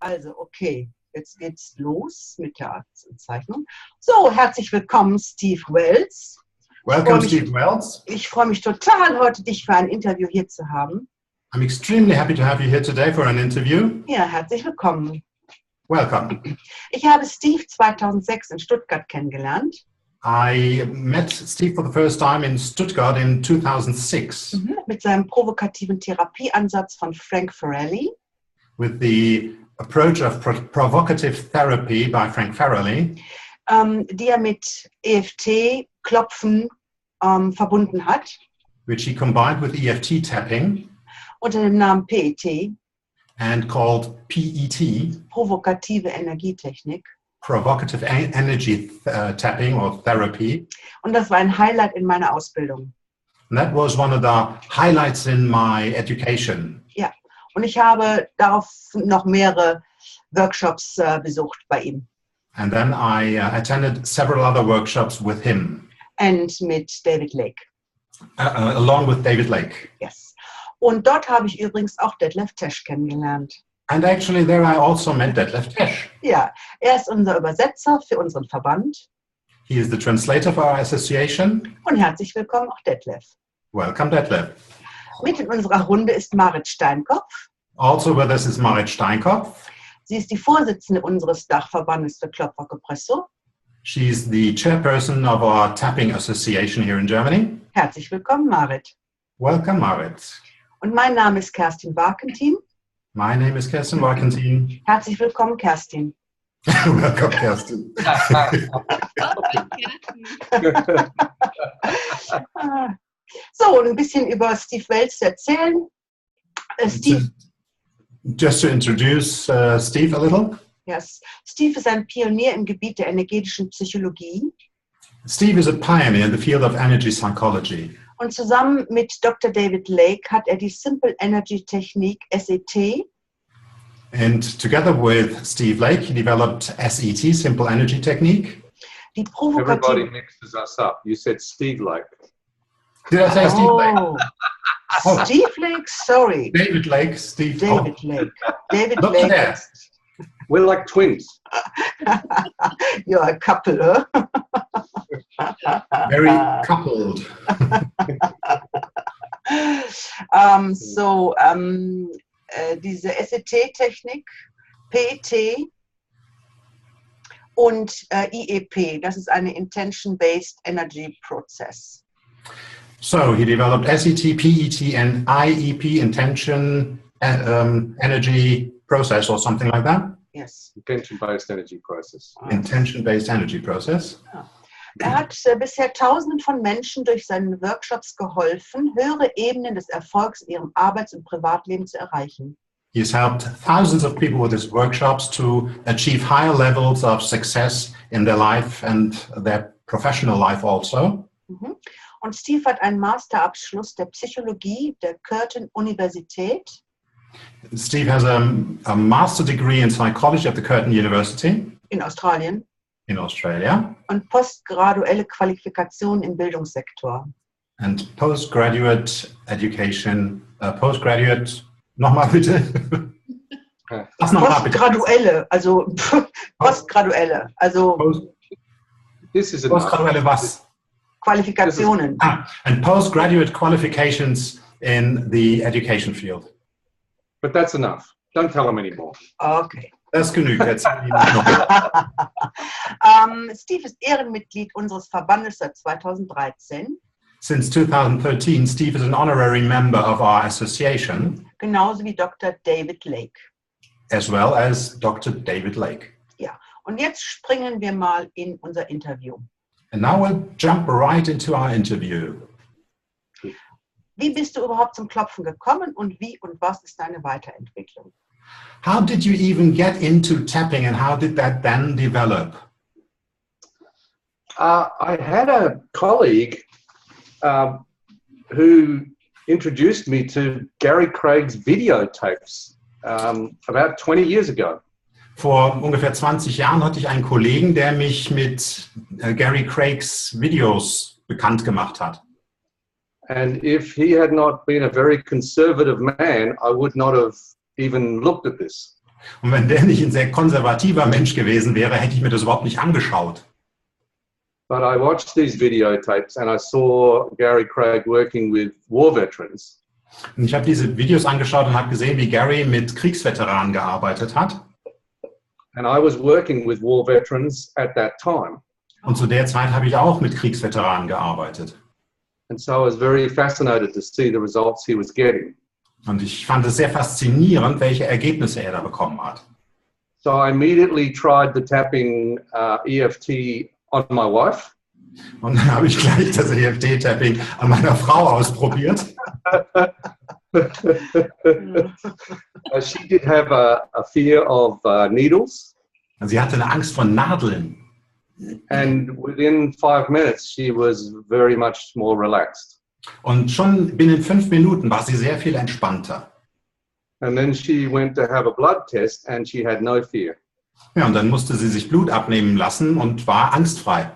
Also, okay, jetzt geht's los mit der Zeichnung. So, herzlich willkommen, Steve Wells. Welcome, Steve Wells. Ich freue mich total, heute dich für ein Interview hier zu haben. I'm extremely happy to have you here today for an interview. Ja, herzlich willkommen. Welcome. Ich habe Steve 2006 in Stuttgart kennengelernt. I met Steve for the first time in Stuttgart in 2006. Mit seinem provokativen Therapieansatz von Frank Farrelly. With the approach of provocative therapy by Frank Farrelly. Die er mit EFT Klopfen verbunden hat. Which he combined with EFT tapping. Unter dem Namen PET. And called PET. Provocative Energy Techniques. Provocative Energy Tapping or Therapy. Und das war ein Highlight in meiner Ausbildung. And that was one of the highlights in my education. Ja, und ich habe darauf noch mehrere Workshops besucht bei ihm. And then I attended several other workshops with him. And mit David Lake. Along with David Lake. Yes. Und dort habe ich übrigens auch Detlev Tesch kennengelernt. And actually there I also met Detlev Tesch. Ja, er ist unser Übersetzer für unseren Verband. He is the translator for our association. Und herzlich willkommen auch Detlev. Welcome, Detlev. Mit in unserer Runde ist Marit Steinkopf. Also with us is Marit Steinkopf. Sie ist die Vorsitzende unseres Dachverbandes für Klopfergepresso. She's the chairperson of our tapping association here in Germany. Herzlich willkommen, Marit. Welcome, Marit. Und mein Name ist Kerstin Warkentin. My name is Kerstin Warkentin. Herzlich willkommen, Kerstin. Welcome, Kerstin. So, ein bisschen über Steve Wells zu erzählen. Steve. Just to introduce Steve a little. Yes. Steve ist ein Pionier im Gebiet der energetischen Psychologie. Steve is a pioneer in the field of energy psychology. Und zusammen mit Dr. David Lake hat er die Simple Energy Technique SET. And together with Steve Lake, he developed SET, Simple Energy Technique. Die provokative. Everybody mixes us up. You said Steve Lake. Did I say Steve Lake? Oh. Steve Lake, sorry. David Lake, Steve. David Lake. David Look Lake. there. We're like twins. You're a couple, huh? Very coupled. Diese SET-Technik, PET und IEP, das ist eine Intention-Based Energy Process. So he developed SET, PET, and IEP, Intention Energy Process, or something like that. Yes. Intention-based energy process. Intention-based energy process. Ja. Er hat bisher Tausenden von Menschen durch seine Workshops geholfen, höhere Ebenen des Erfolgs in ihrem Arbeits- und Privatleben zu erreichen. He has helped thousands of people with his workshops to achieve higher levels of success in their life and their professional life also. Und Steve hat einen Masterabschluss der Psychologie der Curtin Universität. Steve has a master degree in psychology at the Curtin University. In Australien. In Australia. Und postgraduelle Qualifikation im Bildungssektor. And postgraduate education, postgraduate, nochmal bitte. Was nochmal bitte? Postgraduelle, also postgraduelle, also This is postgraduelle was? Qualifikationen. And postgraduate qualifications in the education field. But that's enough. Don't tell them anymore. Okay. Das genügt jetzt. Steve ist Ehrenmitglied unseres Verbandes seit 2013. Since 2013, Steve is an honorary member of our association. Genauso wie Dr. David Lake. As well as Dr. David Lake. Ja, und jetzt springen wir mal in unser Interview. And now we'll jump right into our interview. Wie bist du überhaupt zum Klopfen gekommen und wie und was ist deine Weiterentwicklung? How did you even get into tapping and how did that then develop? I had a colleague who introduced me to Gary Craig's videotapes about 20 years ago. Vor ungefähr 20 Jahren hatte ich einen Kollegen, der mich mit Gary Craigs Videos bekannt gemacht hat. And if he had not been a very conservative man, I would not have even looked at this. Und wenn der nicht ein sehr konservativer Mensch gewesen wäre, hätte ich mir das überhaupt nicht angeschaut. But I watched these videotapes and I saw Gary Craig working with war veterans. Und ich habe diese Videos angeschaut und habe gesehen, wie Gary mit Kriegsveteranen gearbeitet hat. And I was working with war veterans at that time. Und zu der Zeit habe ich auch mit Kriegsveteranen gearbeitet. And so I was very fascinated to see the results he was getting. Und ich fand es sehr faszinierend, welche Ergebnisse er da bekommen hat. So I immediately tried the tapping EFT on my wife. Und dann habe ich gleich das EFT-Tapping an meiner Frau ausprobiert. She did have a fear of needles. Sie hatte eine Angst vor Nadeln. And within 5 minutes, she was very much more relaxed. Und schon binnen 5 Minuten war sie sehr viel entspannter. And then she went to have a blood test and she had no fear. Ja, und dann musste sie sich Blut abnehmen lassen und war angstfrei.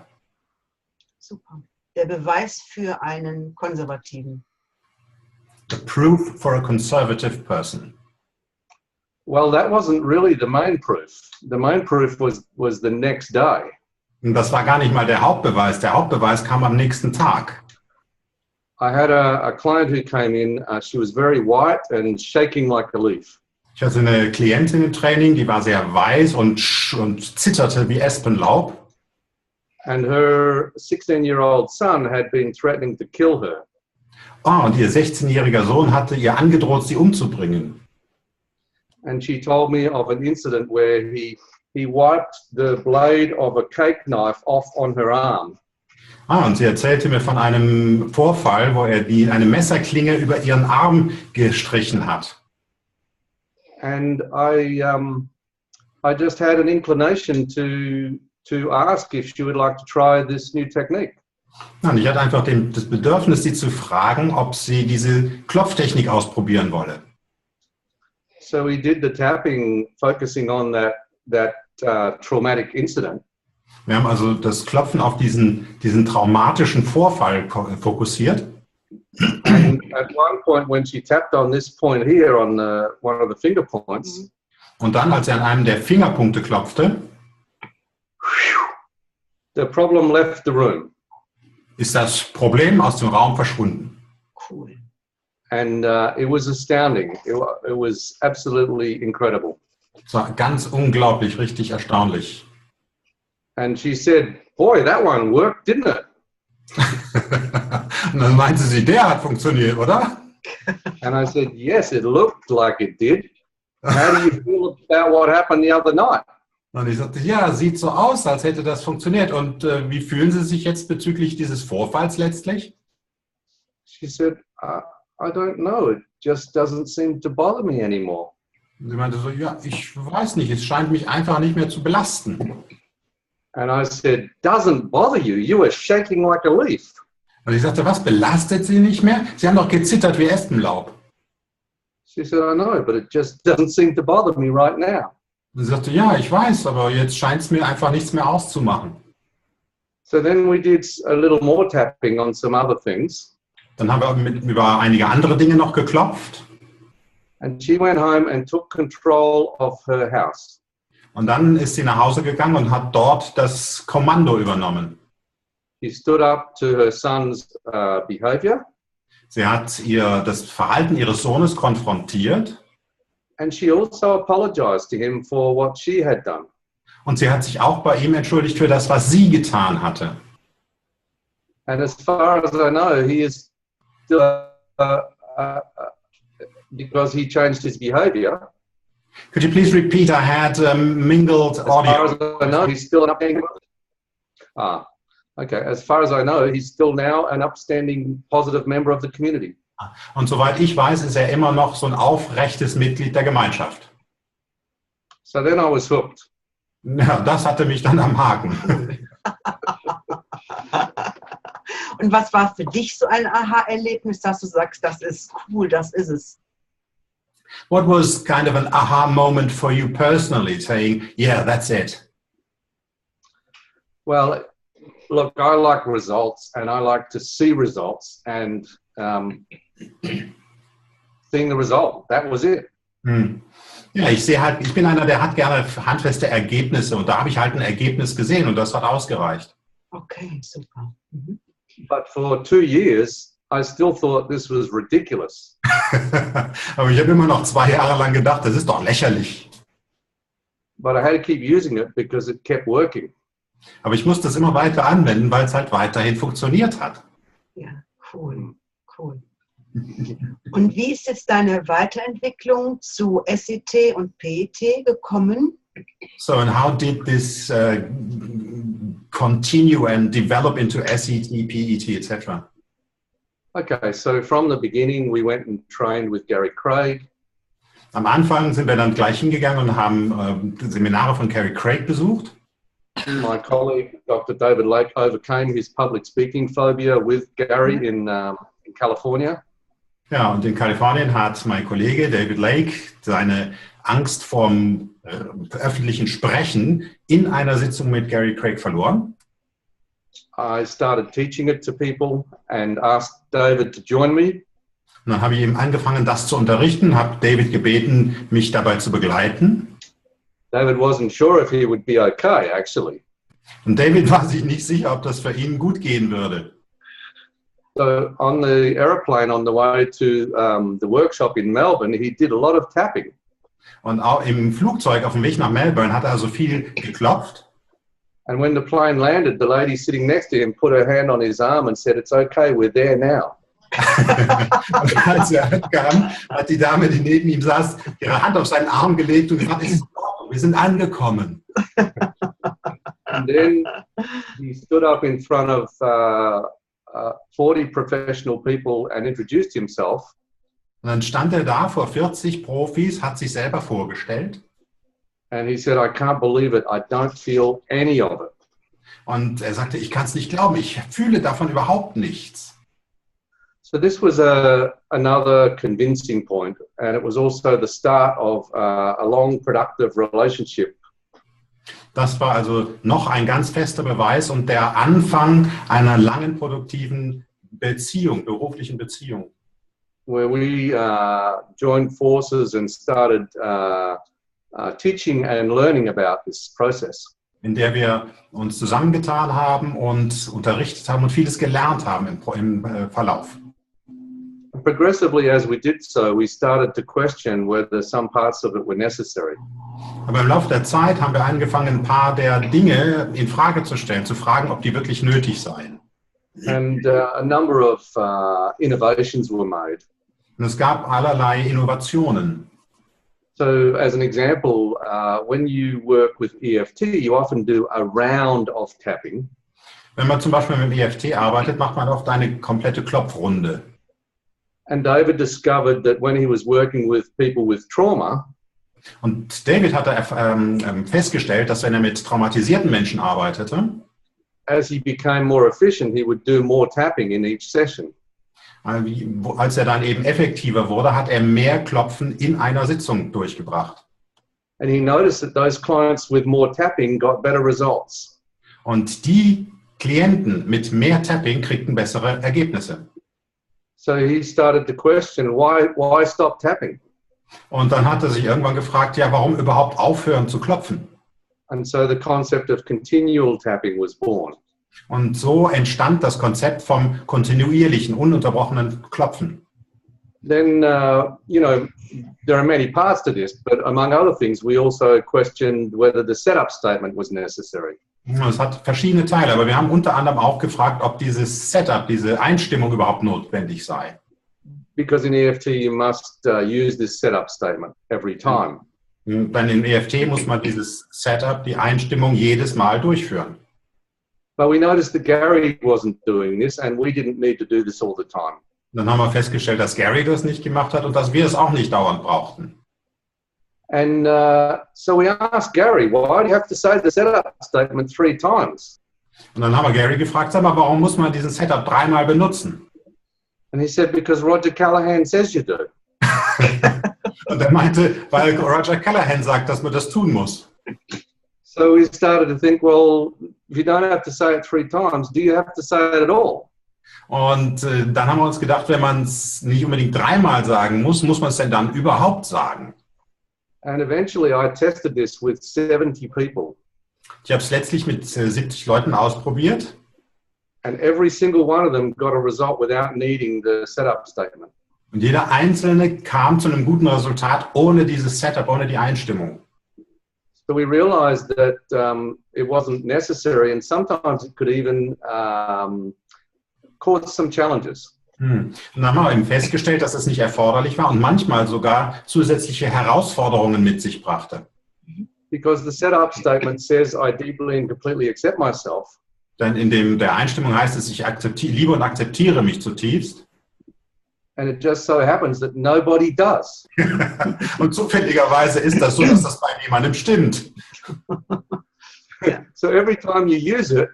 Super. Der Beweis für einen Konservativen. The proof for a conservative person. Well, that wasn't really the main proof. The main proof was the next day. Und das war gar nicht mal der Hauptbeweis. Der Hauptbeweis kam am nächsten Tag. I had a client who came in. She was very white and shaking like a leaf. Ich hatte eine Klientin im Training, die war sehr weiß und zitterte wie Espenlaub. And her 16-year-old son had been threatening to kill her. Oh, und ihr 16-jähriger Sohn hatte ihr angedroht, sie umzubringen. And she told me of an incident where he wiped the blade of a cake knife off on her arm. Und sie erzählte mir von einem Vorfall, wo er eine Messerklinge über ihren Arm gestrichen hat. And I just had an inclination to ask if she would like to try this new technique. Und ich hatte einfach das Bedürfnis, sie zu fragen, ob sie diese Klopftechnik ausprobieren wolle. So we did the tapping, focusing on that traumatic incident. Wir haben also das Klopfen auf diesen traumatischen Vorfall fokussiert. And at one point, when she tapped on this point here on one of the finger points, und dann, als er an einem der Fingerpunkte klopfte, the problem left the room. Ist das Problem aus dem Raum verschwunden. Cool. And it was astounding. It was absolutely incredible. Es war ganz unglaublich, richtig erstaunlich. And she said, "Boy, that one worked, didn't it?" Und dann meinte sie, der hat funktioniert, oder? And I said, "Yes, it looked like it did. How do you feel about what happened the other night?" Und ich sagte, ja, sieht so aus, als hätte das funktioniert. Und wie fühlen Sie sich jetzt bezüglich dieses Vorfalls letztlich? She said, I don't know. It just doesn't seem to bother me anymore. Und sie meinte so, ja, ich weiß nicht, es scheint mich einfach nicht mehr zu belasten. And I said, "Doesn't bother you? You were shaking like a leaf." Und ich sagte, was, belastet Sie nicht mehr? Sie haben doch gezittert wie Espenlaub. She said, "I know, but it just doesn't seem to bother me right now." Und sie sagte, ja, ich weiß, aber jetzt scheint es mir einfach nichts mehr auszumachen. So then we did a little more tapping on some other things. Dann haben wir über einige andere Dinge noch geklopft. And she went home and took control of her house. Und dann ist sie nach Hause gegangen und hat dort das Kommando übernommen. She stood up to her son's behavior. Sie hat das Verhalten ihres Sohnes konfrontiert. And she also apologized to him for what she had done. Und sie hat sich auch bei ihm entschuldigt für das, was sie getan hatte. And as far as I know, he is still, because he changed his behavior. Could you please repeat? I had mingled audio. As far as I know, he's still an upstanding. Okay. As far as I know, he's still now an upstanding, positive member of the community. Und soweit ich weiß, ist er immer noch so ein aufrechtes Mitglied der Gemeinschaft. So then I was hooked. Ja, das hatte mich dann am Haken. Und was war für dich so ein Aha-Erlebnis, dass du sagst, das ist cool, das ist es? What was kind of an aha moment for you personally, saying, yeah, that's it? Well, look, I like results and I like to see results, and seeing the result, that was it. Ja, ich sehe halt, ich bin einer, der hat gerne handfeste Ergebnisse und da habe ich halt ein Ergebnis gesehen und das hat ausgereicht. Okay, super. Mhm. But for 2 years, I still thought this was ridiculous. Aber ich habe immer noch 2 Jahre lang gedacht, das ist doch lächerlich. But I had to keep using it because it kept working. Aber ich musste es immer weiter anwenden, weil es halt weiterhin funktioniert hat. Ja, cool, cool. Und wie ist jetzt deine Weiterentwicklung zu SET und PET gekommen? So, and how did this continue and develop into SET, PET, etc.? Okay, so from the beginning, we went and trained with Gary Craig. Am Anfang sind wir dann gleich hingegangen und haben Seminare von Gary Craig besucht. My colleague, Dr. David Lake, overcame his public speaking phobia with Gary in California. Ja, und in Kalifornien hat mein Kollege David Lake seine Angst vorm öffentlichen Sprechen in einer Sitzung mit Gary Craig verloren. I started teaching it to people and asked David to join me. Und dann habe ich eben angefangen, das zu unterrichten, habe David gebeten, mich dabei zu begleiten. David wasn't sure if he would be okay, actually. Und David war sich nicht sicher, ob das für ihn gut gehen würde. So on the airplane on the way to the workshop in Melbourne, he did a lot of tapping. Und auch im Flugzeug auf dem Weg nach Melbourne hat er also viel geklopft. And when the plane landed, the lady sitting next to him put her hand on his arm and said, "It's okay, we're there now." Und als er ankam, hat die Dame, die neben ihm saß, ihre Hand auf seinen Arm gelegt und gesagt, wir sind angekommen. And then he stood up in front of 40 professional people and introduced himself. Und dann stand er da vor 40 Profis, hat sich selber vorgestellt. And he said, "I can't believe it. I don't feel any of it." Und er sagte, ich kann es nicht glauben, ich fühle davon überhaupt nichts. So this was another convincing point, and it was also the start of a long, productive relationship. Das war also noch ein ganz fester Beweis und der Anfang einer langen, produktiven Beziehung, beruflichen Beziehung. Where we joined forces and started teaching and learning about this process. In der wir uns zusammengetan haben und unterrichtet haben und vieles gelernt haben im Verlauf. Progressively, as we did so, we started to question whether some parts of it were necessary. Aber im Laufe der Zeit haben wir angefangen, ein paar der Dinge in Frage zu stellen, zu fragen, ob die wirklich nötig seien. And a number of innovations were made. Und es gab allerlei Innovationen. So, as an example, when you work with EFT, you often do a round of tapping. Wenn man zum Beispiel mit dem EFT arbeitet, macht man oft eine komplette Klopfrunde. And David discovered that when he was working with people with trauma, und David hatte festgestellt, dass wenn er mit traumatisierten Menschen arbeitete, as he became more efficient, he would do more tapping in each session. Als er dann eben effektiver wurde, hat er mehr Klopfen in einer Sitzung durchgebracht. And he noticed that those clients with more tapping got better results. Und die Klienten mit mehr Tapping kriegten bessere Ergebnisse. So he started to question, why stop tapping? Und dann hat er sich irgendwann gefragt, ja, warum überhaupt aufhören zu klopfen? And so the concept of continual tapping was born. Und so entstand das Konzept vom kontinuierlichen, ununterbrochenen Klopfen. Then, there are many parts to this, but among other things, we also questioned whether the setup statement was necessary. Es hat verschiedene Teile, aber wir haben unter anderem auch gefragt, ob dieses Setup, diese Einstimmung überhaupt notwendig sei. Because in EFT you must use this setup statement every time. Denn im EFT muss man dieses Setup, die Einstimmung jedes Mal durchführen. But we noticed that Gary wasn't doing this and we didn't need to do this all the time. Dann haben wir festgestellt, dass Gary das nicht gemacht hat und dass wir es auch nicht dauernd brauchten. And so we asked Gary, why do you have to say the setup statement 3 times? Und dann haben wir Gary gefragt, sag mal, warum muss man diesen Setup 3-mal benutzen? And he said, because Roger Callahan says you do. Und er meinte, weil Roger Callahan sagt, dass man das tun muss. So we started to think, well, if you don't have to say it 3 times, do you have to say it at all? Und dann haben wir uns gedacht, wenn man es nicht unbedingt 3-mal sagen muss, muss man es denn dann überhaupt sagen? And eventually I tested this with 70 people. Ich habe es letztlich mit 70 Leuten ausprobiert. And every single one of them got a result without needing the setup statement. Und jeder Einzelne kam zu einem guten Resultat ohne dieses Setup, ohne die Einstimmung. So we realized that it wasn't necessary, and sometimes it could even cause some challenges. Und dann haben wir eben festgestellt, dass es nicht erforderlich war und manchmal sogar zusätzliche Herausforderungen mit sich brachte. Because the setup statement says, I deeply and completely accept myself. Denn in der Einstimmung heißt es, ich liebe und akzeptiere mich zutiefst. And it just so happens that nobody does. Und zufälligerweise ist das so, dass das bei niemandem stimmt. So every time you use it,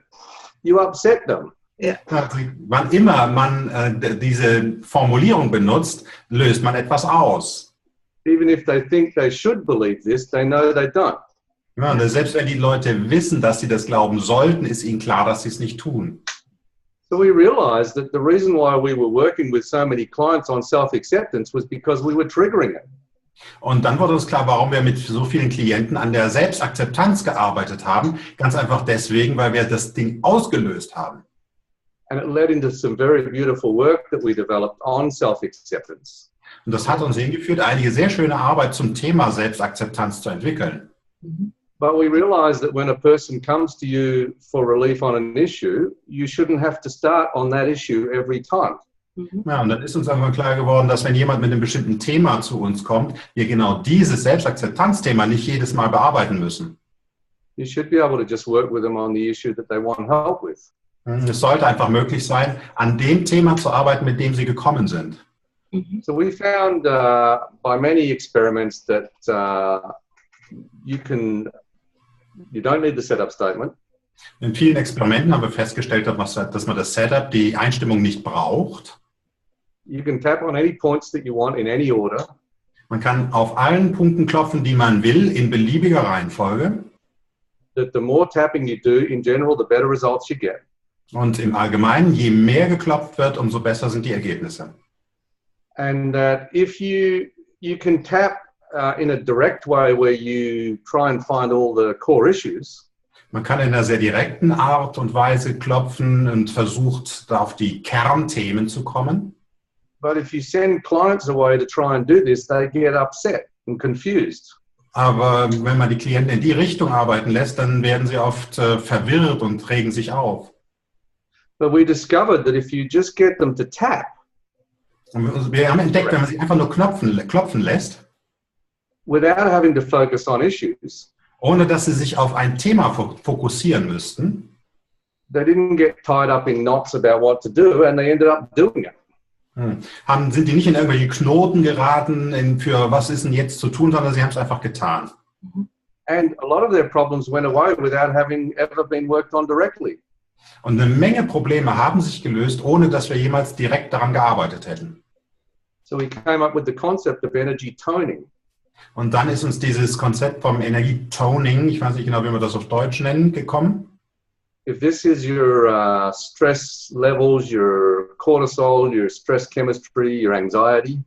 you upset them. Ja. Wann immer man diese Formulierung benutzt, löst man etwas aus. Even if they think they should believe this, they know they don't. Ja, und selbst wenn die Leute wissen, dass sie das glauben sollten, ist ihnen klar, dass sie es nicht tun. So we realized that the reason why we were working with so many clients on self-acceptance was because we were triggering it. Und dann wurde uns klar, warum wir mit so vielen Klienten an der Selbstakzeptanz gearbeitet haben. Ganz einfach deswegen, weil wir das Ding ausgelöst haben. And it led into some very beautiful work that we developed on self-acceptance. Und das hat uns hingeführt, einige sehr schöne Arbeit zum Thema Selbstakzeptanz zu entwickeln. But we realize that when a person comes to you for relief on an issue, you shouldn't have to start on that issue every time. Ja, und dann ist uns einfach klar geworden, dass wenn jemand mit einem bestimmten Thema zu uns kommt, wir genau dieses Selbstakzeptanzthema nicht jedes Mal bearbeiten müssen. You should be able to just work with them on the issue that they want help with. Es sollte einfach möglich sein, an dem Thema zu arbeiten, mit dem sie gekommen sind. So we found by many experiments that you don't need the setup statement. In vielen Experimenten haben wir festgestellt, dass man das Setup, die Einstimmung nicht braucht. You can tap on any points that you want in any order. Man kann auf allen Punkten klopfen, die man will, in beliebiger Reihenfolge. That the more tapping you do, in general, the better results you get. Und im Allgemeinen, je mehr geklopft wird, umso besser sind die Ergebnisse. And that if you can tap in a direct way where you try and find all the core issues. Man kann in einer sehr direkten Art und Weise klopfen und versucht, da auf die Kernthemen zu kommen. But if you send clients away to try and do this, they get upset and confused. Aber wenn man die Klienten in die Richtung arbeiten lässt, dann werden sie oft verwirrt und regen sich auf. But we discovered that if you just get them to tap. Und wir haben entdeckt, wenn man sie einfach nur klopfen lässt, without having to focus on issues, ohne dass sie sich auf ein Thema fokussieren müssten, they didn't get tied up in knots about what to do, and they ended up doing it. Sind die nicht in irgendwelche Knoten geraten, für was ist denn jetzt zu tun, sondern sie haben es einfach getan. And a lot of their problems went away without having ever been worked on directly. Und eine Menge Probleme haben sich gelöst, ohne dass wir jemals direkt daran gearbeitet hätten. So we came up with the concept of energy toning. Und dann ist uns dieses Konzept vom Energietoning, ich weiß nicht genau, wie wir das auf Deutsch nennen, gekommen. If this is your stress levels, your cortisol, your stress chemistry, your anxiety.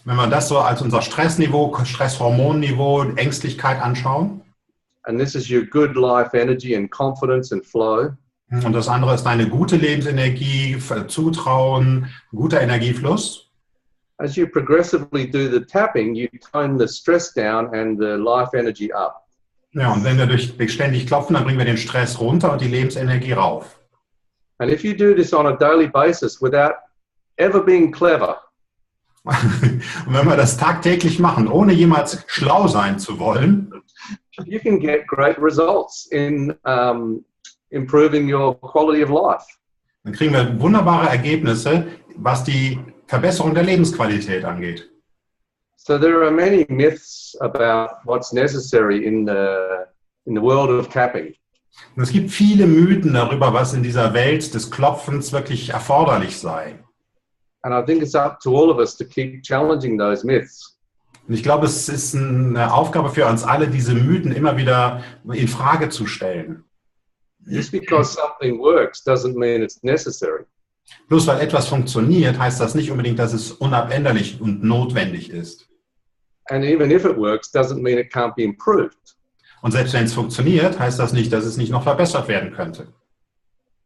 Wenn wir das so als unser Stressniveau, Stresshormonniveau, Ängstlichkeit anschauen. And this is your good life energy and confidence and flow. Und das andere ist eine gute Lebensenergie, Zutrauen, guter Energiefluss. As you progressively do the tapping, you tone the stress down and the life energy up. Ja, und wenn wir durch ständig klopfen, dann bringen wir den Stress runter und die Lebensenergie rauf. And if you do this on a daily basis without ever being clever. Und wenn wir das tagtäglich machen, ohne jemals schlau sein zu wollen, you can get great results in improving your quality of life. Dann kriegen wir wunderbare Ergebnisse, was die Verbesserung der Lebensqualität angeht. So there are many myths about what's necessary in the world of tapping. Und es gibt viele Mythen darüber, was in dieser Welt des Klopfens wirklich erforderlich sei. And I think it's up to all of us to keep challenging those myths. Und ich glaube, es ist eine Aufgabe für uns alle, diese Mythen immer wieder in Frage zu stellen. Just because something works doesn't mean it's necessary. Bloß weil etwas funktioniert, heißt das nicht unbedingt, dass es unabänderlich und notwendig ist. And even if it works, doesn't mean it can't be improved. Und selbst wenn es funktioniert, heißt das nicht, dass es nicht noch verbessert werden könnte.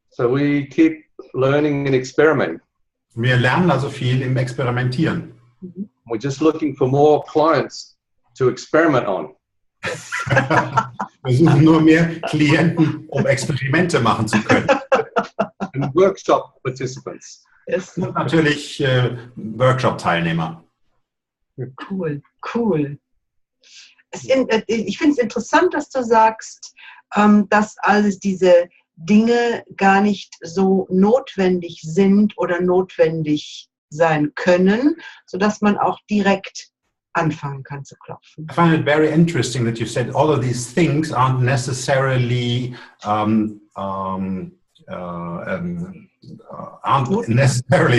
So we keep learning and experimenting. Wir lernen also viel im Experimentieren. We're just looking for more clients to experiment on. Wir suchen nur mehr Klienten, um Experimente machen zu können. And workshop participants. Und natürlich Workshop-Teilnehmer. Cool, cool. Ich finde es interessant, dass du sagst, dass also diese Dinge gar nicht so notwendig sind oder notwendig sein können, sodass man auch direkt anfangen kann zu klopfen. I find it very interesting that you said all of these things aren't necessarily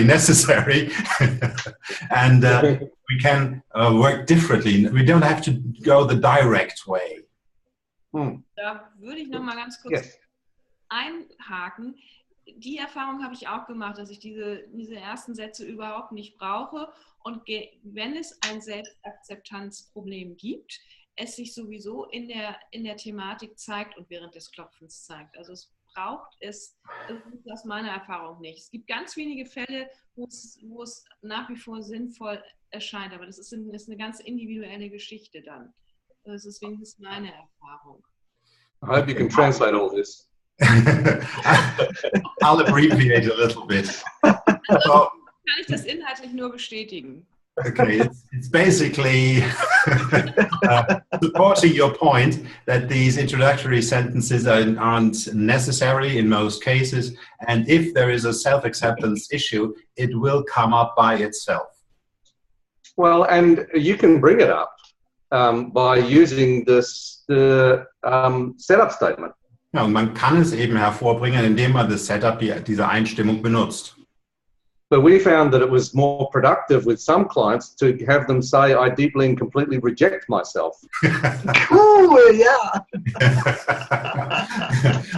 necessary, and we can work differently. We don't have to go the direct way. Da würde ich noch mal ganz kurz einhaken. Die Erfahrung habe ich auch gemacht, dass ich diese ersten Sätze überhaupt nicht brauche. Und wenn es ein Selbstakzeptanzproblem gibt, es sich sowieso in der Thematik zeigt und während des Klopfens zeigt. Also es braucht es aus meiner Erfahrung nicht. Es gibt ganz wenige Fälle, wo es nach wie vor sinnvoll erscheint, aber das ist eine ganz individuelle Geschichte dann. Das ist wenigstens meine Erfahrung. I hope you can translate all this. I'll abbreviate a little bit. Also, kann ich das inhaltlich nur bestätigen. Okay, it's basically supporting your point that these introductory sentences aren't necessary in most cases, and if there is a self-acceptance issue, it will come up by itself. Well, and you can bring it up by using the setup statement. Ja, und man kann es eben hervorbringen, indem man das Setup, diese Einstimmung benutzt. But we found that it was more productive with some clients to have them say, I deeply and completely reject myself. Cool, ja.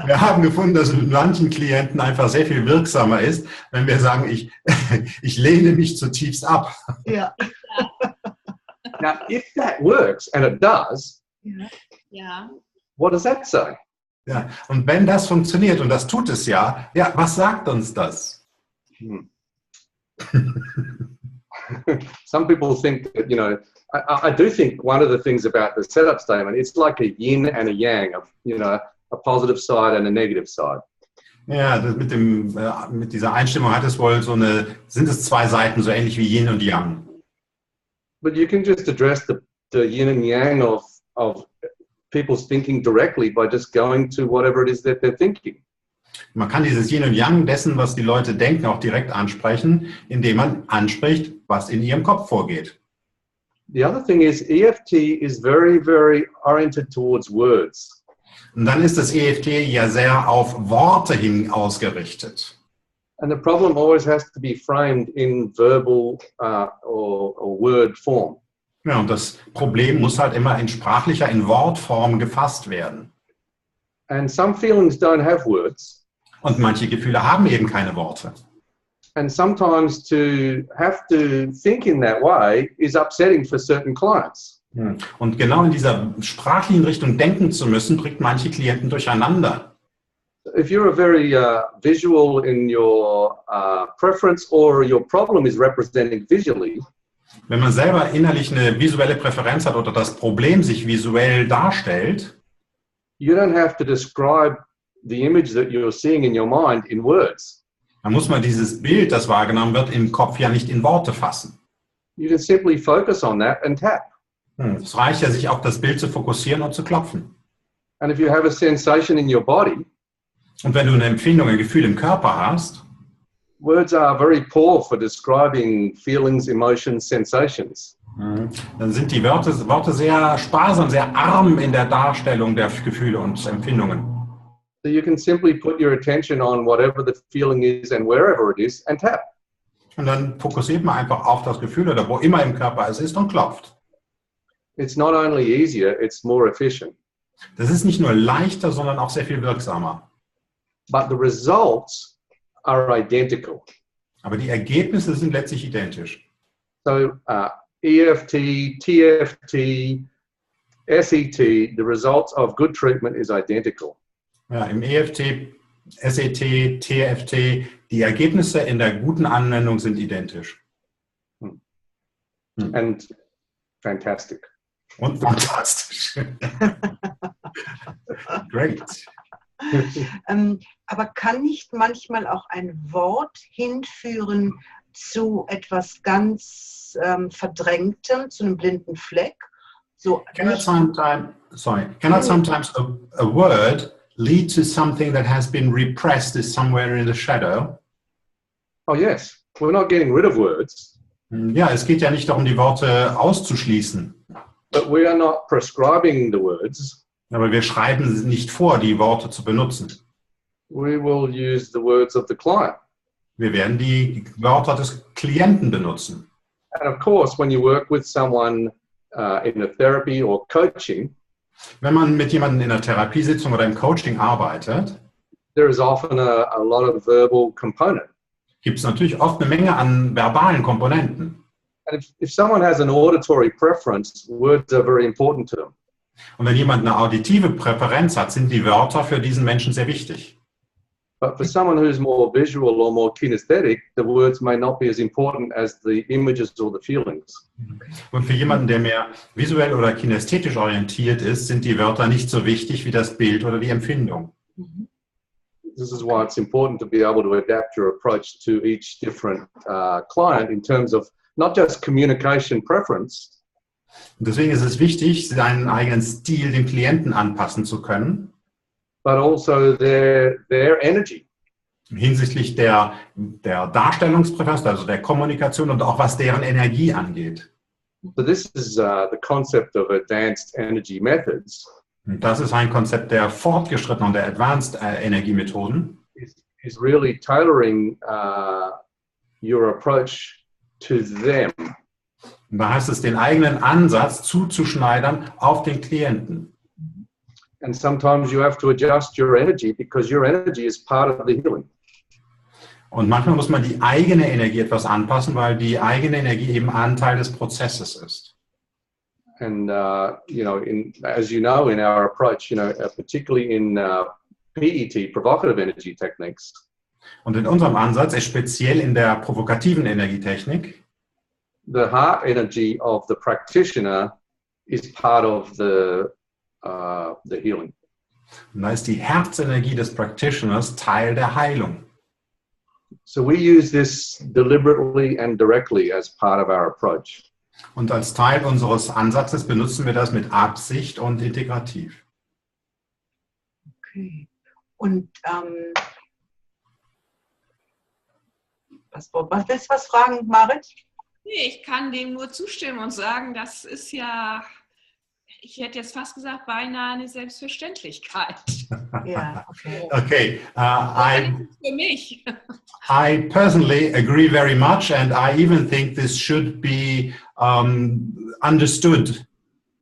Wir haben gefunden, dass es mit manchen Klienten einfach sehr viel wirksamer ist, wenn wir sagen, ich lehne mich zutiefst ab. Ja. Now, if that works, and it does, Ja. what does that say? Ja, und wenn das funktioniert, und das tut es ja, was sagt uns das? Some people think that, I do think one of the things about the setup statement, it's like a yin and a yang, a positive side and a negative side. Ja, das mit dieser Einstimmung hat es wohl sind es zwei Seiten, so ähnlich wie Yin und Yang. But you can just address the yin and yang of people's thinking directly by just going to whatever it is that they're thinking. Man kann dieses Yin und Yang dessen, was die Leute denken, auch direkt ansprechen, indem man anspricht, was in ihrem Kopf vorgeht. The other thing is EFT is very, very oriented towards words. Und dann ist das EFT ja sehr auf Worte hin ausgerichtet. And the problem always has to be framed in verbal or word form. Ja, und das Problem muss halt immer in Wortform gefasst werden. And some feelings don't have words. Und manche Gefühle haben eben keine Worte. And sometimes to have to think in that way is upsetting for certain clients. Und genau in dieser sprachlichen Richtung denken zu müssen, bringt manche Klienten durcheinander. If you're a very visual in your preference or your problem is represented visually, wenn man selber innerlich eine visuelle Präferenz hat oder das Problem sich visuell darstellt, you don't have to describe the image that you're seeing in your mind in words. Dann muss man dieses Bild, das wahrgenommen wird, im Kopf ja nicht in Worte fassen. You can simply focus on that and tap. Es reicht ja, sich auf das Bild zu fokussieren und zu klopfen. And if you have a sensation in your body, und wenn du eine Empfindung, ein Gefühl im Körper hast, words are very poor for describing feelings, emotions, sensations. Dann sind die Worte sehr sparsam, sehr arm in der Darstellung der Gefühle und Empfindungen. So you can simply put your attention on whatever the feeling is and wherever it is and tap. Und dann fokussiert man einfach auf das Gefühl oder wo immer im Körper es ist und klopft. It's not only easier, it's more efficient. Das ist nicht nur leichter, sondern auch sehr viel wirksamer. But the results are identical. Aber die Ergebnisse sind letztlich identisch. So EFT, TFT, SET, the results of good treatment is identical. Ja, im EFT, SET, TFT, die Ergebnisse in der guten Anwendung sind identisch. And fantastic. Und fantastisch. Great. Aber kann nicht manchmal auch ein Wort hinführen zu etwas ganz Verdrängtem, zu einem blinden Fleck? So Cannot sometimes a word lead to something that has been repressed, is somewhere in the shadow? Oh yes, we're not getting rid of words. Ja, es geht ja nicht darum, die Worte auszuschließen. But we are not prescribing the words. Aber wir schreiben nicht vor, die Worte zu benutzen. We will use the words of the client. Wir werden die Wörter des Klienten benutzen. And of course, when you work with someone in a therapy or coaching, wenn man mit jemandem in einer Therapiesitzung oder im Coaching arbeitet, there is often a lot of verbal component. Gibt es natürlich oft eine Menge an verbalen Komponenten. And if someone has an auditory preference, words are very important to them. Und wenn jemand eine auditive Präferenz hat, sind die Wörter für diesen Menschen sehr wichtig. But for someone who's more visual or more kinesthetic, the words may not be as important as the images or the feelings. Und für jemanden, der mehr visuell oder kinästhetisch orientiert ist, sind die Wörter nicht so wichtig wie das Bild oder die Empfindung. This is why it's important to be able to adapt your approach to each different client in terms of not just communication preference. Und deswegen ist es wichtig, seinen eigenen Stil dem Klienten anpassen zu können. But also their energy. Hinsichtlich der Darstellungspräferenz, also der Kommunikation und auch was deren Energie angeht. So this is the concept of advanced energy methods. Und das ist ein Konzept der fortgeschrittenen und der Advanced Energiemethoden. Is really tailoring your approach to them. Und da heißt es, den eigenen Ansatz zuzuschneidern auf den Klienten. And sometimes you have to adjust your energy because your energy is part of the healing. Und manchmal muss man die eigene Energie etwas anpassen, weil die eigene Energie eben Anteil des Prozesses ist. And as you know, in our approach, particularly in PET, Provocative Energy Techniques. Und in unserem Ansatz, speziell in der provokativen Energietechnik, the heart energy of the practitioner is part of the healing. Und da ist die Herzenergie des Practitioners Teil der Heilung. So we use this deliberately and directly as part of our approach. Und als Teil unseres Ansatzes benutzen wir das mit Absicht und integrativ. Okay. Und willst du was fragen, Marit? Nee, ich kann dem nur zustimmen und sagen, das ist ja, ich hätte jetzt fast gesagt, beinahe eine Selbstverständlichkeit. Ja, okay. Okay, für mich. I personally agree very much, and I even think this should be understood,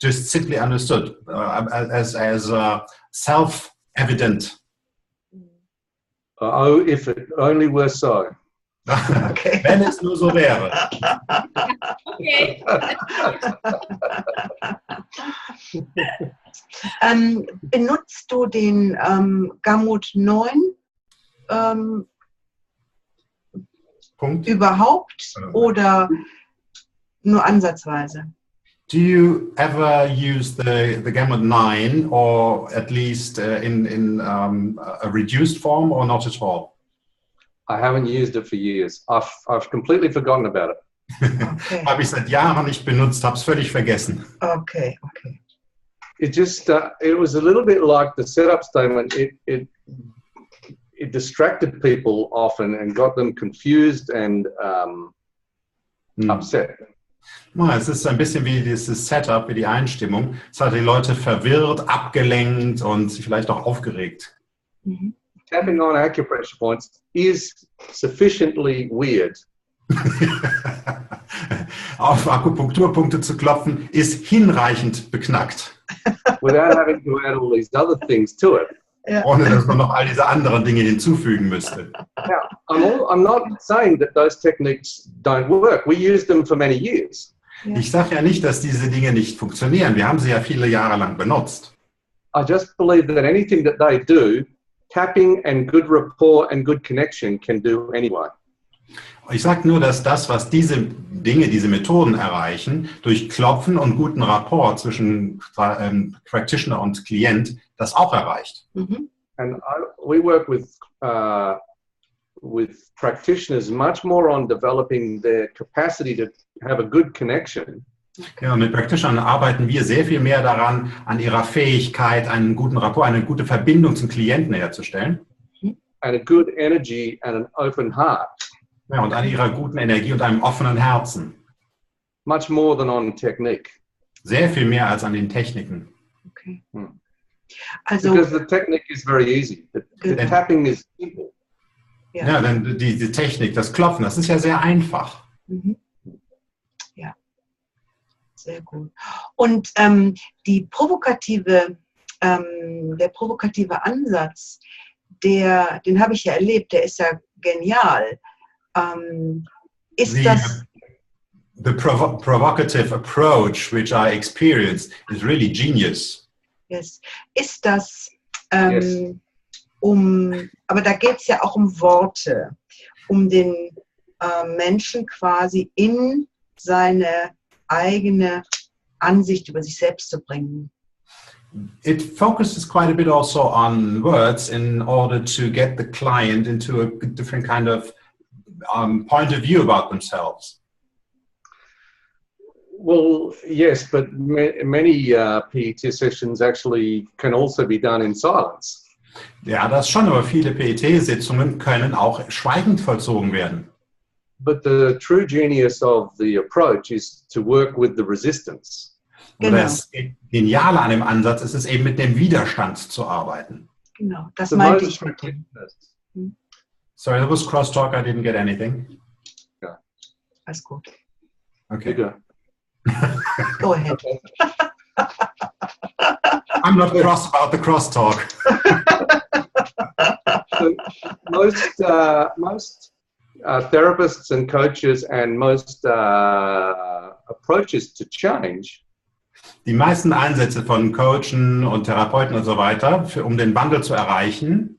just simply understood, as self-evident. Oh, if it only were so. Okay. Wenn es nur so wäre. Okay. Benutzt du den Gamut 9 Punkt. Überhaupt oder nur ansatzweise? Do you ever use the Gamut 9, or at least in a reduced form, or not at all? I haven't used it for years. I've completely forgotten about it. Okay. Habe ich seit Jahren nicht benutzt, habe es völlig vergessen. Okay, okay. It just it was a little bit like the setup statement. It distracted people often and got them confused and upset. Ja, es ist ein bisschen wie dieses Setup, wie die Einstimmung. Es hat die Leute verwirrt, abgelenkt und vielleicht auch aufgeregt. Mhm. Tapping on acupressure points is sufficiently weird. Auf Akupunkturpunkte zu klopfen, ist hinreichend beknackt. Without having to add all these other things to it. Ja. Ohne dass man noch all diese anderen Dinge hinzufügen müsste. Now, I'm not saying that those techniques don't work. We used them for many years. Ich sage ja nicht, dass diese Dinge nicht funktionieren. Wir haben sie ja viele Jahre lang benutzt. I just believe that anything that they do, tapping and good rapport and good connection can do anyway. Ich sage nur, dass das, was diese Dinge, diese Methoden erreichen, durch Klopfen und guten Rapport zwischen Practitioner und Klient, das auch erreicht. And we work with practitioners much more on developing their capacity to have a good connection. Ja, mit Practitionern arbeiten wir sehr viel mehr daran, an ihrer Fähigkeit, einen guten Rapport, eine gute Verbindung zum Klienten herzustellen. And a good energy and an open heart. Ja, und an ihrer guten Energie und einem offenen Herzen. Much more than on technique. Sehr viel mehr als an den Techniken. Okay. Also, because the technique is very easy. The tapping is simple. Ja, denn die Technik, das Klopfen, das ist ja sehr einfach. Ja, sehr gut. Und der provokative Ansatz, den habe ich ja erlebt, der ist ja genial. The provocative approach which I experienced is really genius. Yes. Ist das, Yes. Aber da geht es ja auch um Worte, um den Menschen quasi in seine eigene Ansicht über sich selbst zu bringen. It focuses quite a bit also on words in order to get the client into a different kind of point of view about themselves. Well, yes, but many PET sessions actually can also be done in silence. Ja, das schon, aber viele PET-Sitzungen können auch schweigend vollzogen werden. But the true genius of the approach is to work with the resistance. Und das Geniale an dem Ansatz ist es eben, mit dem Widerstand zu arbeiten. Genau, das meinte ich mit dem. Sorry, that was crosstalk. I didn't get anything. Yeah. Alles gut. Okay. Go ahead. I'm not cross about the crosstalk. So most therapists and coaches and most approaches to change. Die meisten Ansätze von Coachen und Therapeuten und so weiter, um den Wandel zu erreichen,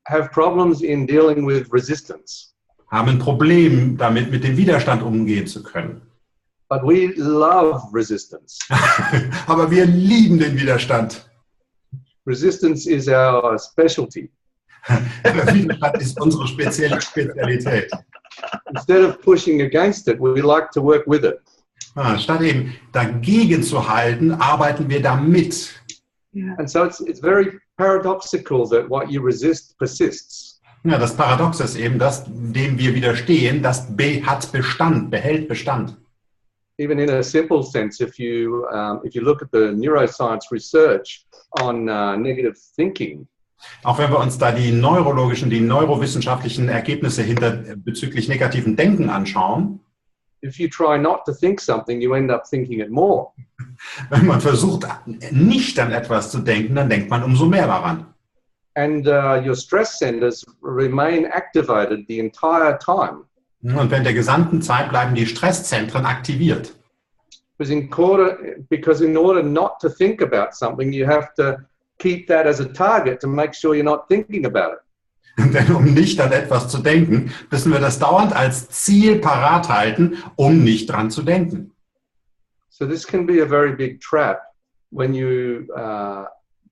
have problems in dealing with resistance. Haben ein Problem damit, mit dem Widerstand umgehen zu können. But we love resistance. Aber wir lieben den Widerstand. Resistance is our specialty. Der Widerstand ist unsere Spezialität. Instead of pushing against it, we like to work with it. Statt eben dagegen zu halten, arbeiten wir damit. Yeah. And so it's very paradoxical that what you resist persists. Ja, das Paradox ist eben, dass dem wir widerstehen, das hat Bestand, behält Bestand. Even in a simple sense, if you look at the neuroscience research on negative thinking. Auch wenn wir uns da die neurowissenschaftlichen Ergebnisse bezüglich negativen Denken anschauen. If you try not to think something, you end up thinking it more. Wenn man versucht, nicht an etwas zu denken, dann denkt man umso mehr daran. And your stress centers remain activated the entire time. Und während der gesamten Zeit bleiben die Stresszentren aktiviert. Because in order not to think about something, you have to keep that as a target to make sure you're not thinking about it. Denn um nicht an etwas zu denken, müssen wir das dauernd als Ziel parat halten, um nicht dran zu denken. So this can be a very big trap when you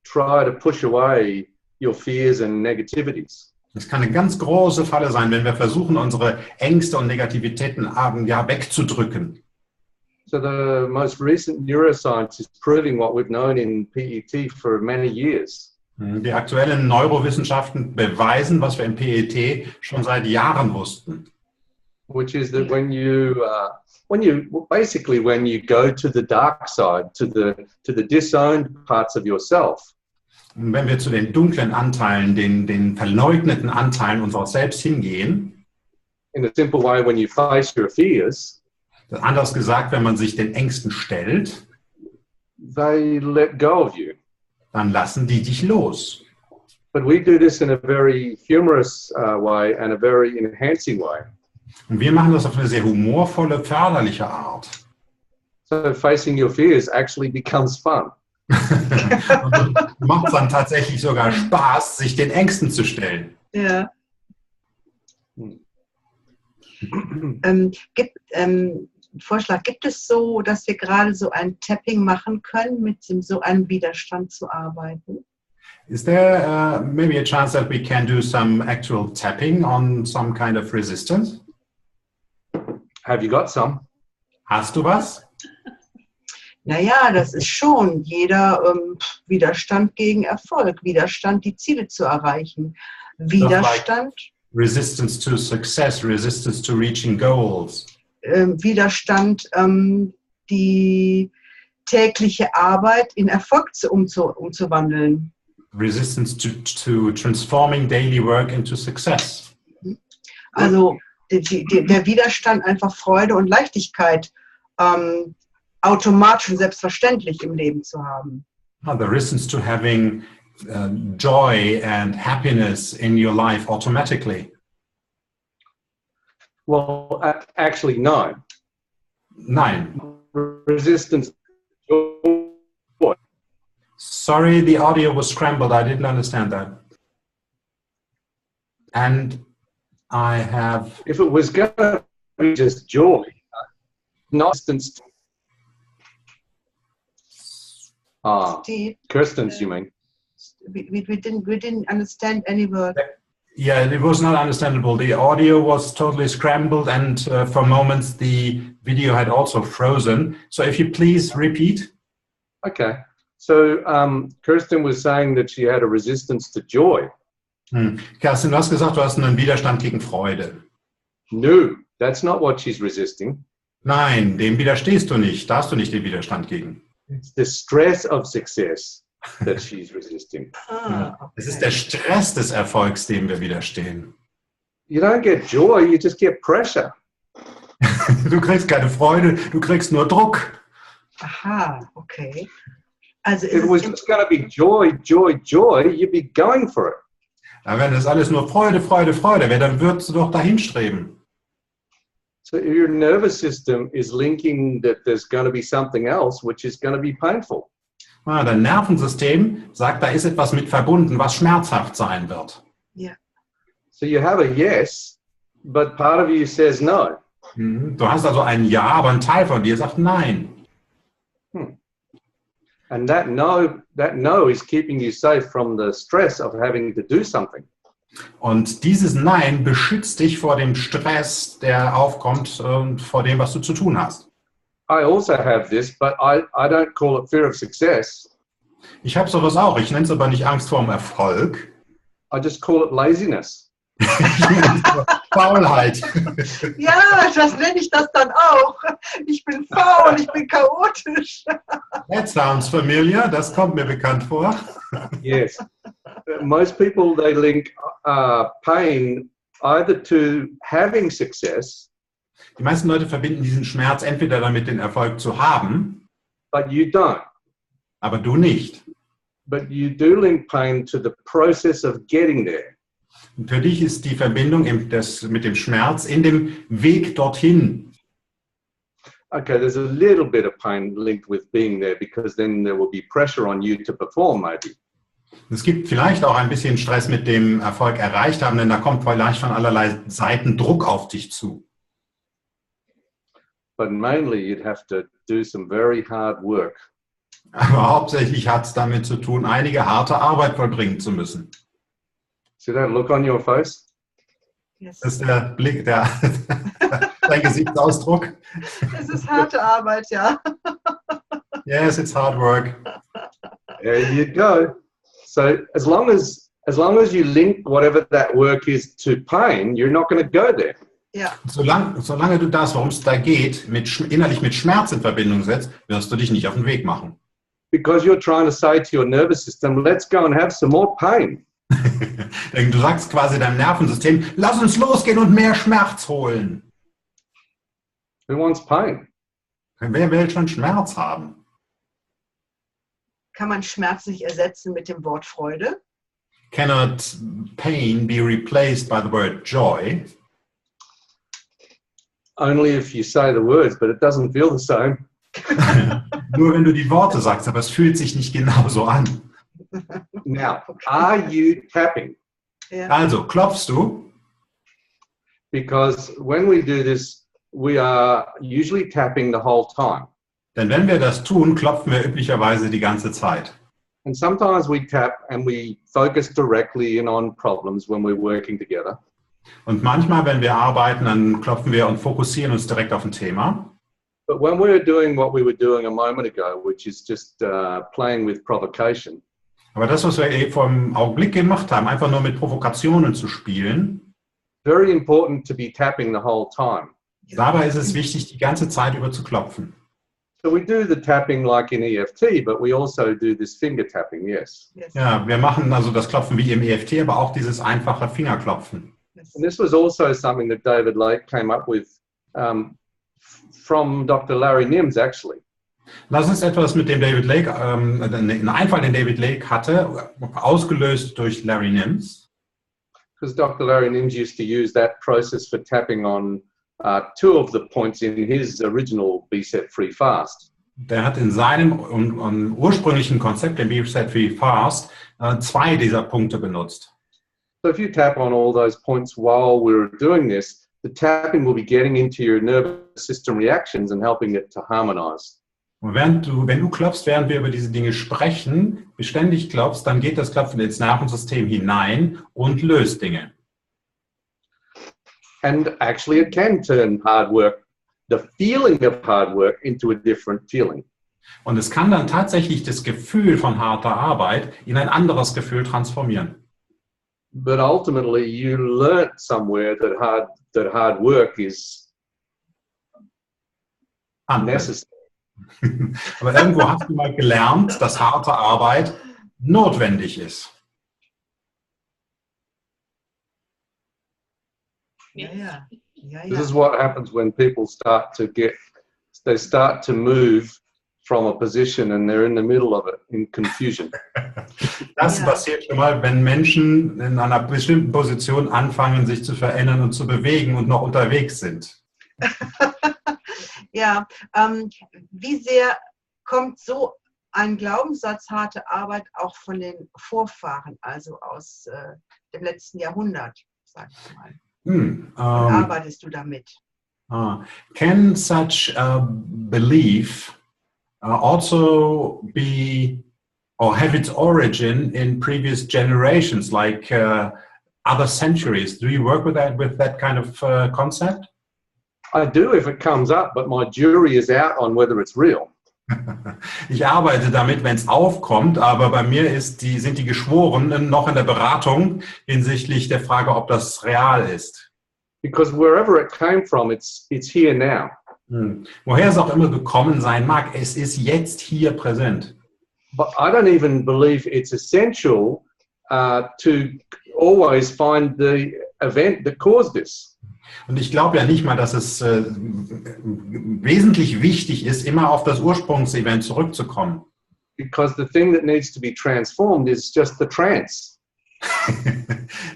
try to push away your fears and negativities. Das kann eine ganz große Falle sein, wenn wir versuchen, unsere Ängste und Negativitäten wegzudrücken. So the most recent neuroscience is proving what we've known in PET for many years. Die aktuellen Neurowissenschaften beweisen, was wir im PET schon seit Jahren wussten. Which is that when you go to the dark side, to the disowned parts of yourself. Und wenn wir zu den dunklen Anteilen, den verleugneten Anteilen unseres Selbst hingehen, in a simple way, when you face your fears, anders gesagt, wenn man sich den Ängsten stellt, they let go of you. Dann lassen die dich los. But we do this in a very humorous way and a very enhancing way. Und wir machen das auf eine sehr humorvolle, förderliche Art. So facing your fears actually becomes fun. Macht dann tatsächlich sogar Spaß, sich den Ängsten zu stellen. Ja. Vorschlag, gibt es so, dass wir gerade so ein Tapping machen können, mit so einem Widerstand zu arbeiten? Is there maybe a chance that we can do some actual tapping on some kind of resistance? Have you got some? Hast du was? Naja, das ist schon jeder Widerstand gegen Erfolg, Widerstand, die Ziele zu erreichen. Widerstand. Resistance to success, resistance to reaching goals. Widerstand, die tägliche Arbeit in Erfolg umzuwandeln. Resistance to transforming daily work into success. Also der Widerstand, einfach Freude und Leichtigkeit automatisch und selbstverständlich im Leben zu haben. The resistance to having joy and happiness in your life automatically. Well, actually, no. Nein. Resistance. Sorry, the audio was scrambled. I didn't understand that. And I have... If it was going to be just joy, not resistance. Kerstin's, you mean? We didn't understand any word. Yeah, it was not understandable. The audio was totally scrambled, and for moments the video had also frozen. So if you please repeat. Okay. So Kerstin was saying that she had a resistance to joy. Kerstin, du hast gesagt, du hast einen Widerstand gegen Freude. No, that's not what she's resisting. Nein, dem widerstehst du nicht. Da hast du nicht den Widerstand gegen. It's the stress of success that she's resisting. Okay. Es ist der Stress des Erfolgs, dem wir widerstehen. You don't get joy, you just get pressure. Du kriegst keine Freude, du kriegst nur Druck. Aha, okay. Also If it was just going to be joy, joy, joy, you'd be going for it. Aber wenn das alles nur Freude, Freude, Freude wäre, dann würdest du doch dahin streben. So your nervous system is linking that there's going to be something else which is going to be painful. Dein Nervensystem sagt, da ist etwas mit verbunden, was schmerzhaft sein wird. Ja. So you have a yes, but part of you says no. Du hast also ein Ja, aber ein Teil von dir sagt Nein. And that no is keeping you safe from the stress of having to do something. Und dieses Nein beschützt dich vor dem Stress, der aufkommt, vor dem, was du zu tun hast. I also have this, but I don't call it fear of success. Ich habe sowas auch. Ich nenne es aber nicht Angst vor dem Erfolg. I just call it laziness. Faulheit. Ja, das nenne ich das dann auch. Ich bin faul, ich bin chaotisch. That sounds familiar. Das kommt mir bekannt vor. Yes. Most people, they link pain either to having success. Die meisten Leute verbinden diesen Schmerz entweder damit, den Erfolg zu haben, but you don't. Aber du nicht. But you do link pain to the process of getting there. Und für dich ist die Verbindung mit dem Schmerz in dem Weg dorthin. Okay, there's a little bit of pain linked with being there because then there will be pressure on you to perform maybe. Es gibt vielleicht auch ein bisschen Stress mit dem Erfolg erreicht haben, denn da kommt vielleicht von allerlei Seiten Druck auf dich zu. But mainly you'd have to do some very hard work. Aber hauptsächlich hat es damit zu tun, einige harte Arbeit vollbringen zu müssen. See that look on your face? Yes. Das ist der Blick, dein Gesichtsausdruck. Es ist harte Arbeit, ja. Yes, it's hard work. There you go. So as long as you link whatever that work is to pain, you're not going to go there. Ja. Solange du das, worum es da geht, innerlich mit Schmerz in Verbindung setzt, wirst du dich nicht auf den Weg machen. Because you're trying to say to your nervous system, let's go and have some more pain. Denn du sagst quasi deinem Nervensystem, lass uns losgehen und mehr Schmerz holen. Who wants pain? Wer will schon Schmerz haben? Kann man Schmerz nicht ersetzen mit dem Wort Freude? Cannot pain be replaced by the word joy? Only if you say the words, but it doesn't feel the same. Nur wenn du die Worte sagst, aber es fühlt sich nicht genauso an. Now, are you tapping? Ja. Also, klopfst du? Because when we do this, we are usually tapping the whole time. Denn wenn wir das tun, klopfen wir üblicherweise die ganze Zeit. And sometimes we tap and we focus directly in on problems when we're working together. Und manchmal, wenn wir arbeiten, dann klopfen wir und fokussieren uns direkt auf ein Thema. But when we're doing what we were doing a moment ago, which is just playing with provocation, Aber das, was wir eben vor einem Augenblick gemacht haben, einfach nur mit Provokationen zu spielen, very important to be tapping the whole time. dabei ist es wichtig, die ganze Zeit über zu klopfen. So we do the tapping like in EFT, but we also do this finger tapping, yes. Yes. Ja, wir machen also das Klopfen wie im EFT, aber auch dieses einfache Fingerklopfen. Yes. And this was also something that David Lake came up with from Dr. Larry Nims, actually. Das ist etwas, mit dem David Lake, ein Einfall, den David Lake hatte, ausgelöst durch Larry Nims. Because Dr. Larry Nims used to use that process for tapping on two of the points in his original B-Set Free Fast. Der hat in seinem ursprünglichen Konzept, dem B-Set Free Fast, zwei dieser Punkte benutzt. So if you tap on all those points while we're doing this, the tapping will be getting into your nervous system reactions and helping it to harmonize. Und wenn du klopfst, während wir über diese Dinge sprechen, beständig klopfst, dann geht das Klopfen ins Nervensystem hinein und löst Dinge. And actually it can turn hard work, the feeling of hard work, into a different feeling. Und es kann dann tatsächlich das Gefühl von harter Arbeit in ein anderes Gefühl transformieren. But ultimately you learnt somewhere that hard work is necessary. Aber irgendwo hast du mal gelernt, dass harte Arbeit notwendig ist. Ja, ja. Ja, This ja. is what happens when people start to move from a position and they're in the middle of it in confusion. Das Ja. passiert schon mal, wenn Menschen in einer bestimmten Position anfangen, sich zu verändern und zu bewegen und noch unterwegs sind. Ja, wie sehr kommt so ein Glaubenssatz harte Arbeit auch von den Vorfahren, also aus dem letzten Jahrhundert, sag ich mal. Und arbeitest du damit? Can such a belief also be or have its origin in previous generations, like other centuries? Do you work with that kind of concept? I do if it comes up, but my jury is out on whether it's real. Ich arbeite damit, wenn es aufkommt, aber bei mir sind die Geschworenen noch in der Beratung hinsichtlich der Frage, ob das real ist. Because wherever it came from, it's here now. Woher es auch immer gekommen sein mag, es ist jetzt hier präsent. But I don't even believe it's essential to always find the event that caused this. Und ich glaube ja nicht mal, dass es wesentlich wichtig ist, immer auf das Ursprungsevent zurückzukommen. Because the thing that needs to be transformed is just the trance.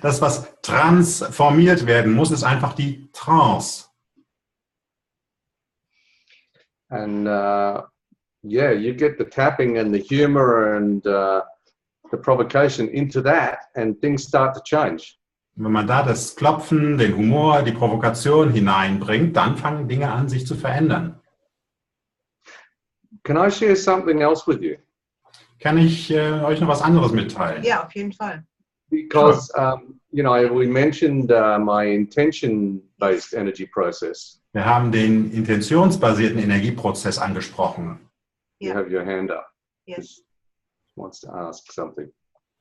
Das, was transformiert werden muss, ist einfach die Trance. And yeah, you get the tapping and the humor and the provocation into that and things start to change. Wenn man da das Klopfen, den Humor, die Provokation hineinbringt, dann fangen Dinge an, sich zu verändern. Can I share something else with you? Kann ich euch noch was anderes mitteilen? Ja, auf jeden Fall. Because, you know, we mentioned my intention-based energy process. Wir haben den intentionsbasierten Energieprozess angesprochen. You Ja. have your hand up. Yes. Wants to ask something.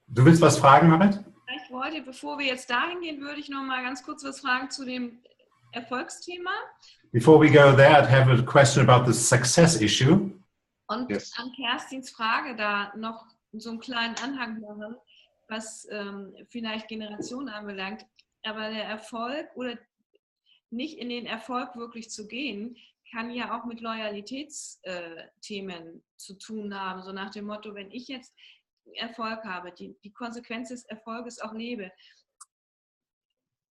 Du willst was fragen, Marit? Ich wollte, bevor wir jetzt dahin gehen, würde ich noch mal ganz kurz was fragen zu dem Erfolgsthema. Before we go there, I have a question about the success issue. Und Yes. an Kerstins Frage da noch so einen kleinen Anhang machen, was vielleicht Generationen anbelangt. Aber der Erfolg oder nicht in den Erfolg wirklich zu gehen, kann ja auch mit Loyalitätsthemen zu tun haben. So nach dem Motto, wenn ich jetzt Erfolg habe, die Konsequenz des Erfolges auch lebe,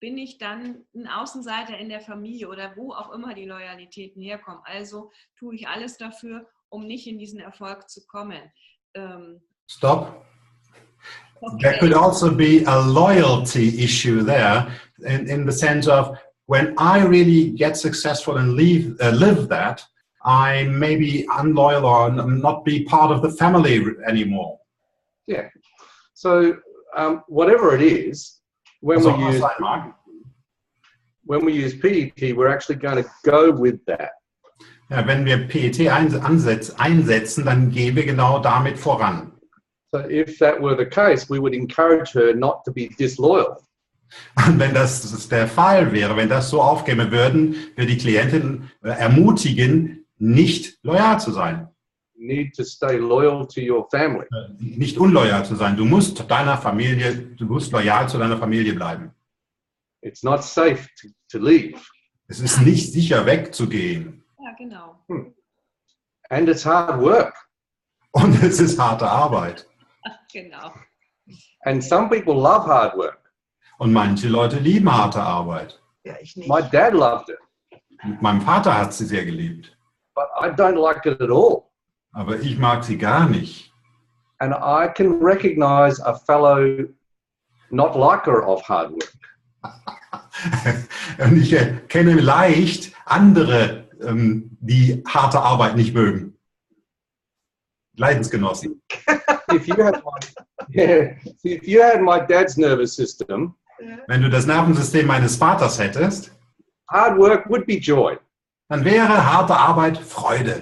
bin ich dann ein Außenseiter in der Familie oder wo auch immer die Loyalitäten herkommen. Also tue ich alles dafür, um nicht in diesen Erfolg zu kommen. Stop. Okay. There could also be a loyalty issue there in the sense of when I really get successful and live that, I may be unloyal or not be part of the family anymore. Yeah. So whatever it is, when we use PET, we're actually going to go with that. Ja, wenn wir PET einsetzen, dann gehen wir genau damit voran. So if that were the case, we would encourage her not to be disloyal. Und wenn das der Fall wäre, wenn das so aufgehen würden, wir die Klientin ermutigen, nicht loyal zu sein. You need to stay loyal to your family. Nicht unloyal zu sein. Du musst loyal zu deiner Familie bleiben. It's not safe to leave. Es ist nicht sicher wegzugehen. Ja, genau. And it's hard work. Und es ist harte Arbeit. Genau. And some people love hard work. Und manche Leute lieben harte Arbeit. Ja, ich nicht. My dad loved it, Mein Vater hat sie sehr geliebt. but I don't like it at all. Aber ich mag sie gar nicht. And I can recognize a fellow not liker of hard work. Und ich kenne leicht andere, die harte Arbeit nicht mögen. Leidensgenossen. If you had my dad's nervous system, Wenn du das Nervensystem meines Vaters hättest, hard work would be joy. dann wäre harte Arbeit Freude.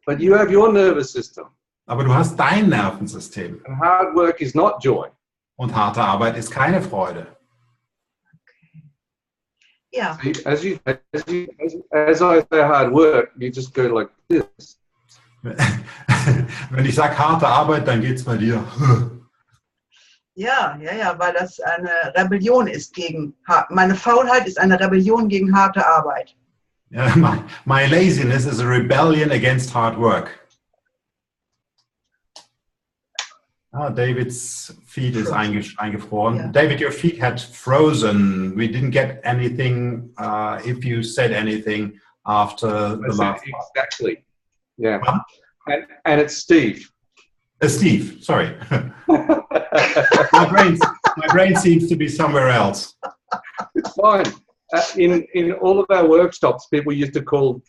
But you have your nervous system, Aber du hast dein Nervensystem. and hard work is not joy. Und harte Arbeit ist keine Freude. Ja, As I say hard work, you just go like this. Wenn ich sage harte Arbeit, dann geht es bei dir. ja, weil das eine Rebellion ist gegen, meine Faulheit ist eine Rebellion gegen harte Arbeit. Ja, my laziness is a rebellion against hard work. Ah, David's feet is eingefroren. Yeah. David, your feet had frozen. We didn't get anything if you said anything after the last part. Exactly. Yeah. Huh? And it's Steve. Steve, sorry. my brain seems to be somewhere else. It's fine. In all of our workshops, people used to call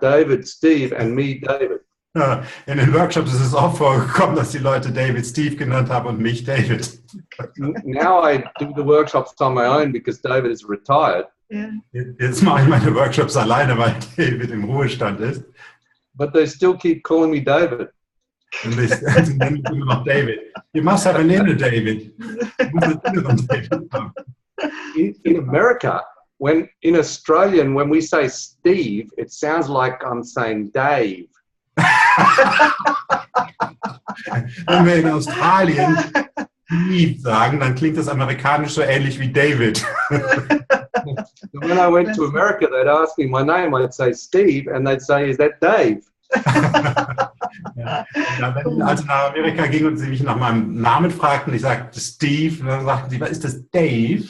David Steve and me David. In den Workshops ist es auch vorgekommen, dass die Leute David Steve genannt haben und mich David. Now I do the workshops on my own because David is retired. Ja. Jetzt mache ich meine Workshops alleine, weil David im Ruhestand ist. But they still keep calling me David. Und sie nennen mich immer noch David. You must have an inner David. In America, in Australian, when we say Steve, it sounds like I'm saying Dave. Wenn wir in Australien Steve sagen, dann klingt das amerikanisch so ähnlich wie David. When I went to America, they'd ask me my name. I'd say Steve, and they'd say, "Is that Dave?" Ja, wenn ich also nach Amerika ging und sie mich nach meinem Namen fragten, ich sagte Steve, und dann sagten sie, was ist das, Dave?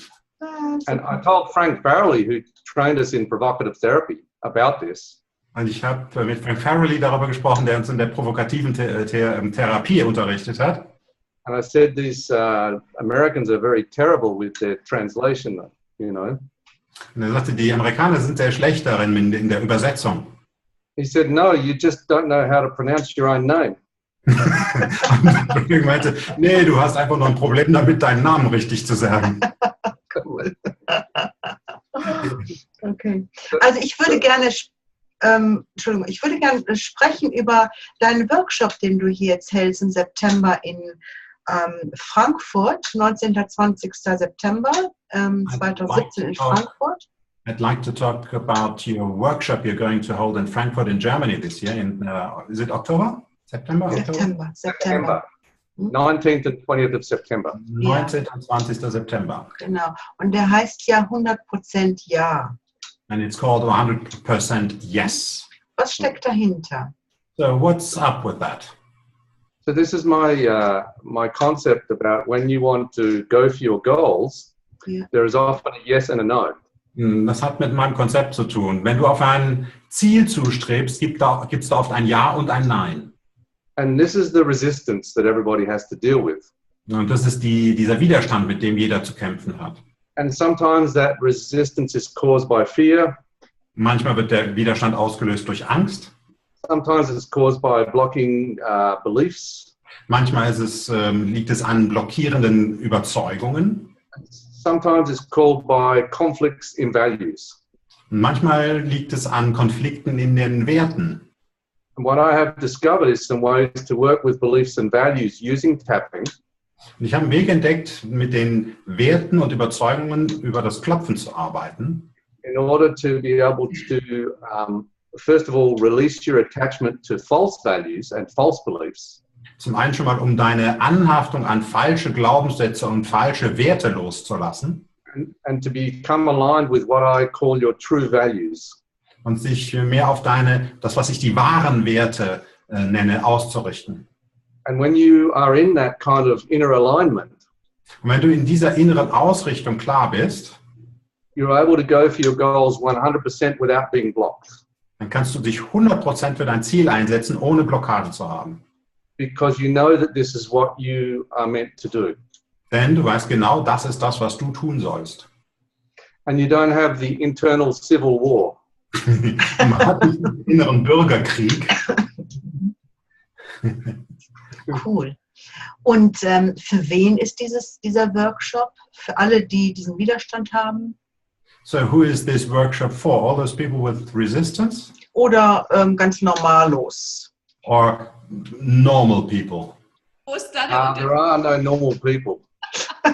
And I told Frank Farrelly, who trained us in provocative therapy, about this. Und ich habe mit Frank Farrelly darüber gesprochen, der uns in der provokativen Therapie unterrichtet hat. And I said, these Americans are very terrible with their translation, you know. Und er sagte, die Amerikaner sind sehr schlecht darin in der Übersetzung. He said, no, you just don't know how to pronounce your own name. Und ich meinte, nee, du hast einfach nur ein Problem damit, deinen Namen richtig zu sagen. Cool. Okay. Also ich würde gerne sprechen über deinen Workshop, den du hier jetzt hältst im September in Frankfurt, 19. 20. September 2017 in Frankfurt. I'd like to talk about your workshop you're going to hold in Frankfurt in Germany this year. Is it October? September? September. 19th and 20th of September. 19. und 20. September. Genau. Und der heißt ja 100% Ja. And it's called 100% Yes. Was steckt dahinter? So what's up with that? So this is my concept about when you want to go for your goals, Ja. there is often a yes and a no. Das hat mit meinem Konzept zu tun. Wenn du auf ein Ziel zustrebst, gibt es da oft ein Ja und ein Nein. And this is the resistance that everybody has to deal with. Und das ist dieser Widerstand, mit dem jeder zu kämpfen hat. And sometimes that resistance is caused by fear. Manchmal wird der Widerstand ausgelöst durch Angst. Sometimes it's caused by blocking beliefs. Manchmal liegt es an blockierenden Überzeugungen. Sometimes it's caused by conflicts in values. Und manchmal liegt es an Konflikten in den Werten. And what I have discovered is some ways to work with beliefs and values using tapping. Und ich habe einen Weg entdeckt, mit den Werten und Überzeugungen über das Klopfen zu arbeiten. In order to be able to, first of all, release your attachment to false values and false beliefs. Zum einen schon mal, um deine Anhaftung an falsche Glaubenssätze und falsche Werte loszulassen. And to become aligned with what I call your true values. Und sich mehr auf das, was ich die wahren Werte nenne, auszurichten. And when you are in that kind of inner alignment, und wenn du in dieser inneren Ausrichtung klar bist, you're able to go for your goals 100% without being blocked. Dann kannst du dich 100% für dein Ziel einsetzen, ohne Blockade zu haben. Because you know that this is what you are meant to do. Denn du weißt genau, das ist das, was du tun sollst. And you don't have the internal civil war. Man hat nicht den inneren Bürgerkrieg. Cool. Und für wen ist dieser Workshop? Für alle, die diesen Widerstand haben? So who is this workshop for? All those people with resistance? Oder ganz normallos? Or normal people? Wo ist da der There are no normal people.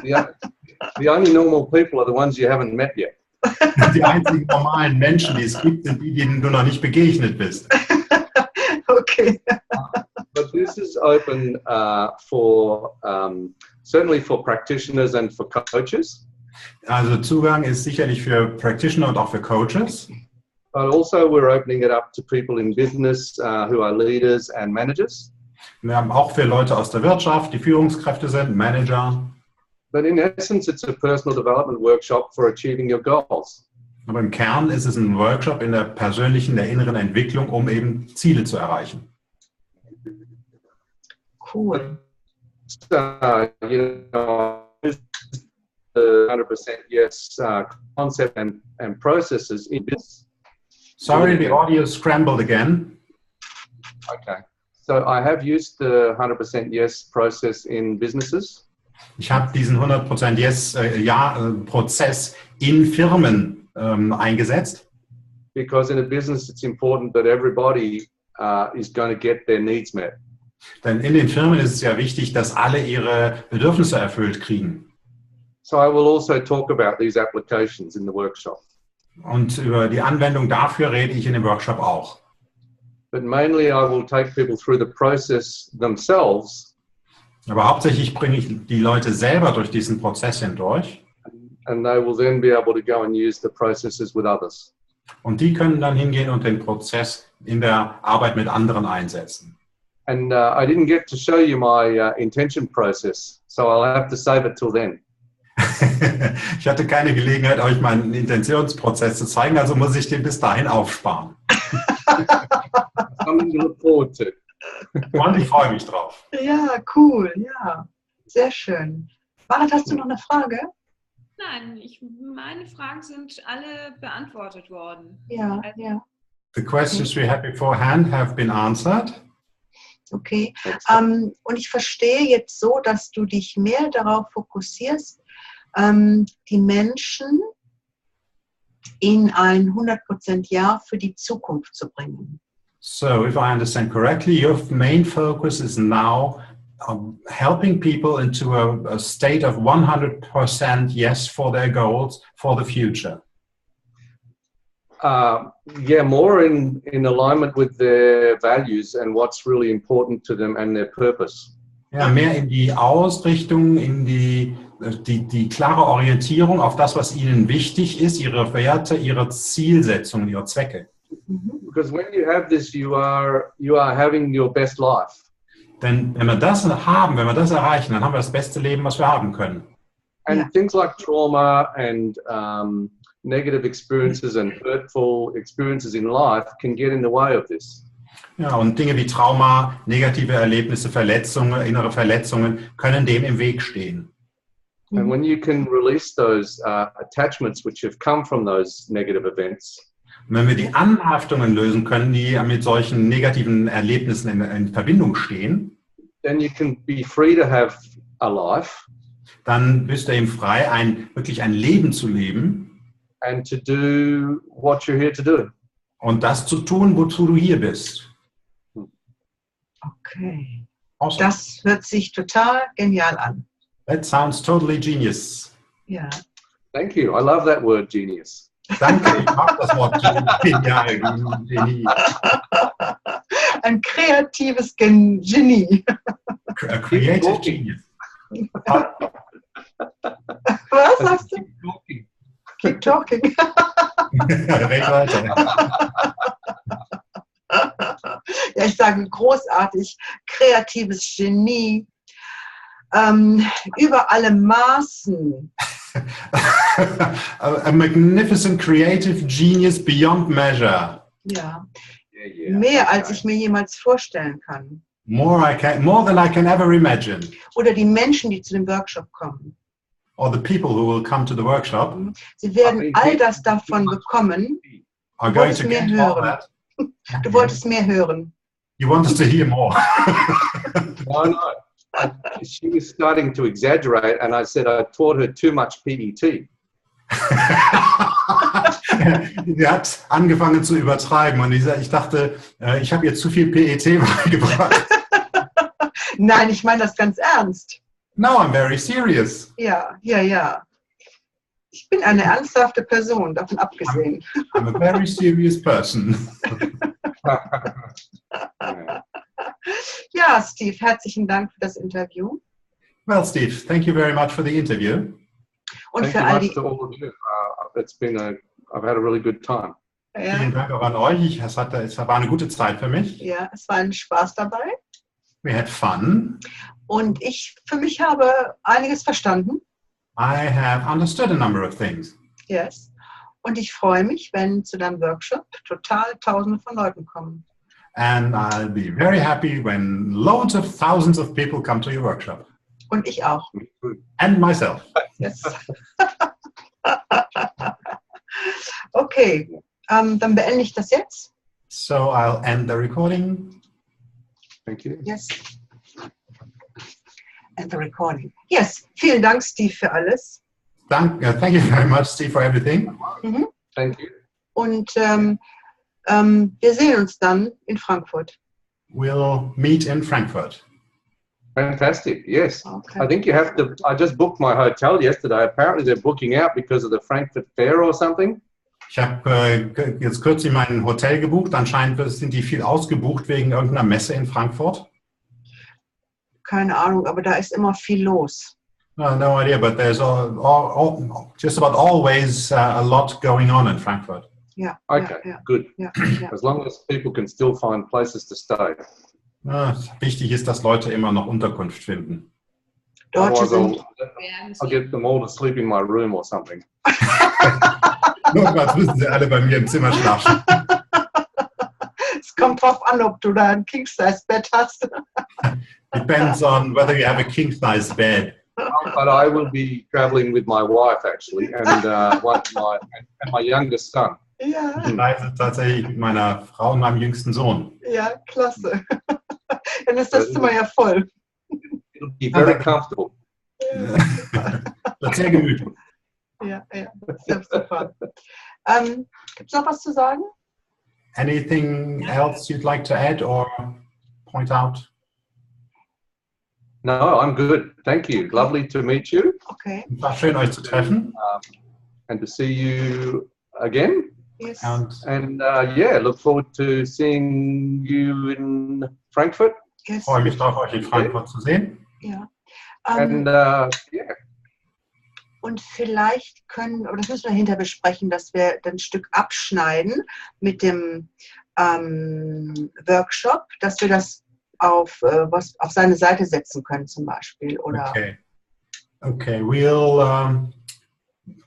The only normal people are the ones you haven't met yet. Die einzigen normalen Menschen, die es gibt, sind die, denen du noch nicht begegnet bist. Okay. But this is open for certainly for practitioners and for coaches. Also Zugang ist sicherlich für Practitioner und auch für Coaches. But also we're opening it up to people in business who are leaders and managers. Wir haben auch für Leute aus der Wirtschaft, die Führungskräfte sind, Manager. But in essence, it's a personal development workshop for achieving your goals. Aber im Kern ist es ein Workshop in der persönlichen, der inneren Entwicklung, um eben Ziele zu erreichen. Cool. You know, the 100% yes concept and processes in business. Sorry, the audio scrambled again. Okay. So I have used the 100% yes process in businesses. Ich habe diesen 100% yes Prozess in Firmen eingesetzt. Because in a business it's important that everybody is going to get their needs met. Denn in den Firmen ist es ja wichtig, dass alle ihre Bedürfnisse erfüllt kriegen. So I will also talk about these applications in the workshop. Und über die Anwendung dafür rede ich in dem Workshop auch. But mainly I will take people through the process themselves. Aber hauptsächlich bringe ich die Leute selber durch diesen Prozess hindurch. And they will then be able to go and use the processes with others. Und die können dann hingehen und den Prozess in der Arbeit mit anderen einsetzen. And I didn't get to show you my intention process, so I'll have to save it till then. Ich hatte keine Gelegenheit, euch meinen Intentionsprozess zu zeigen, also muss ich den bis dahin aufsparen. Something to look forward to. Und ich freue mich drauf. Ja, cool, ja. Sehr schön. Marit, hast du noch eine Frage? Nein, meine Fragen sind alle beantwortet worden. Ja, ja. The questions we had beforehand have been answered. Okay. Und ich verstehe jetzt so, dass du dich mehr darauf fokussierst, die Menschen in ein 100% Ja für die Zukunft zu bringen. So, if I understand correctly, your main focus is now helping people into a state of 100% yes for their goals for the future. Yeah, more in alignment with their values and what's really important to them and their purpose. Ja, mehr in die Ausrichtung, in die klare Orientierung auf das, was ihnen wichtig ist, ihre Werte, ihre Zielsetzungen, ihre Zwecke. Because when you have this, you are having your best life. Denn wenn wir das haben, wenn wir das erreichen, dann haben wir das beste Leben, was wir haben können. And things like trauma and negative experiences and hurtful experiences in life can get in the way of this. Ja, und Dinge wie Trauma, negative Erlebnisse, Verletzungen, innere Verletzungen können dem im Weg stehen. And when you can release those attachments which have come from those negative events, Und wenn wir die Anhaftungen lösen können, die mit solchen negativen Erlebnissen in Verbindung stehen, then you can be free to have a life dann bist du eben frei, wirklich ein Leben zu leben and to do what you're here to do. und das zu tun, wozu du hier bist. Okay. Awesome. Das hört sich total genial an. That sounds totally genius. Ja. Thank you. I love that word, genius. Danke, ich mag das Wort genial, Genie. Ein kreatives Genie. A creative genius. Was sagst du? Keep talking. Keep talking. Red weiter. Ja, ich sage großartig, kreatives Genie, über alle Maßen. A magnificent creative genius beyond measure. Ja, Yeah, mehr als ich mir jemals vorstellen kann. More than I can ever imagine. Oder die Menschen, die zu dem Workshop kommen. Or the people who will come to the workshop Sie werden all das davon bekommen. are Du going wolltest to mehr get all hören. that. Du wolltest mehr hören. You want us to hear more. No. She was starting to exaggerate, and I said I taught her too much PET. Sie hat angefangen zu übertreiben und ich dachte, ich habe ihr zu viel PET beigebracht. Nein, ich meine das ganz ernst. No, I'm very serious. Ja. Ich bin eine ernsthafte Person, davon abgesehen. I'm a very serious person. Ja, Steve, herzlichen Dank für das Interview. Well, Steve, thank you very much for the interview. Und Thank für you all much die. to all of you. I've had a really good time. Vielen Ja, Dank auch an euch. Es war eine gute Zeit für mich. ja, es war ein Spaß dabei. We had fun. Und ich für mich habe einiges verstanden. I have understood a number of things. Yes. Und ich freue mich, wenn zu deinem Workshop total Tausende von Leuten kommen. And I'll be very happy when loads of thousands of people come to your workshop. Und ich auch. And myself. Yes. Okay, dann beende ich das jetzt. So I'll end the recording. Thank you. Yes. And the recording. Yes, vielen Dank, Steve, für alles. Thank you very much, Steve, for everything. Mhm. Thank you. Und wir sehen uns dann in Frankfurt. We'll meet in Frankfurt. Fantastic. Yes. Okay. I think you have to. I just booked my hotel yesterday. Apparently, they're booking out because of the Frankfurt Fair or something. Ich habe jetzt kürzlich mein Hotel gebucht. Anscheinend sind die viel ausgebucht wegen irgendeiner Messe in Frankfurt. Keine Ahnung, aber da ist immer viel los. No idea, but there's just about always a lot going on in Frankfurt. Ja. Okay, Ja, good. ja. As long as people can still find places to stay. Wichtig ist, dass Leute immer noch Unterkunft finden. Deutsche Otherwise, sind. I'll get them all to sleep in my room or something. Notfalls müssen sie alle bei mir im Zimmer schlafen. Es kommt drauf an, ob du da ein King-Size-Bett hast. Depends on whether you have a king-size bed. But I will be traveling with my wife actually, and my youngest son. Ja, Ich reise tatsächlich mit meiner Frau und meinem jüngsten Sohn. ja, klasse. Dann ist das Zimmer ja voll. It'll be very comfortable. Das ist sehr gemütlich. Ja, sehr super. Gibt es noch was zu sagen? Anything else you'd like to add or point out? No, I'm good. Thank you. Lovely to meet you Okay. War schön, euch zu treffen. and to see you again. Yes. And yeah, look forward to seeing you in Frankfurt. Ich Yes. freue mich darauf, euch in Frankfurt zu sehen. Ja. And yeah, Und vielleicht können, oder das müssen wir hinterher besprechen, dass wir ein Stück abschneiden mit dem Workshop, dass wir das auf seine Seite setzen können zum Beispiel. Oder Okay. Okay, we'll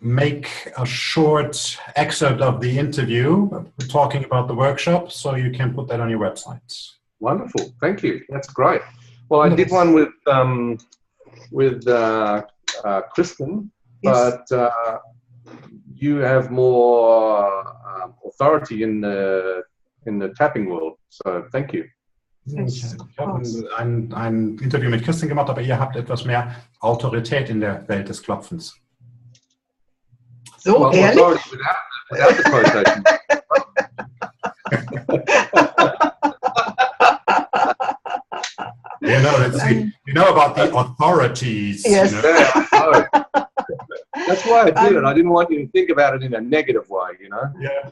make a short excerpt of the interview talking about the workshop, so you can put that on your website. Wonderful, thank you. That's great. Well, I did one with Kerstin, but you have more authority in the tapping world. So thank you. Ich habe ein Interview mit Kerstin gemacht, aber ihr habt etwas mehr Autorität in der Welt des Klopfens. So, well, ehrlich? Without the quotation. You know about the authorities. Yes. You know? Yeah, that's why I did it. I didn't want you to think about it in a negative way, you know. Yeah.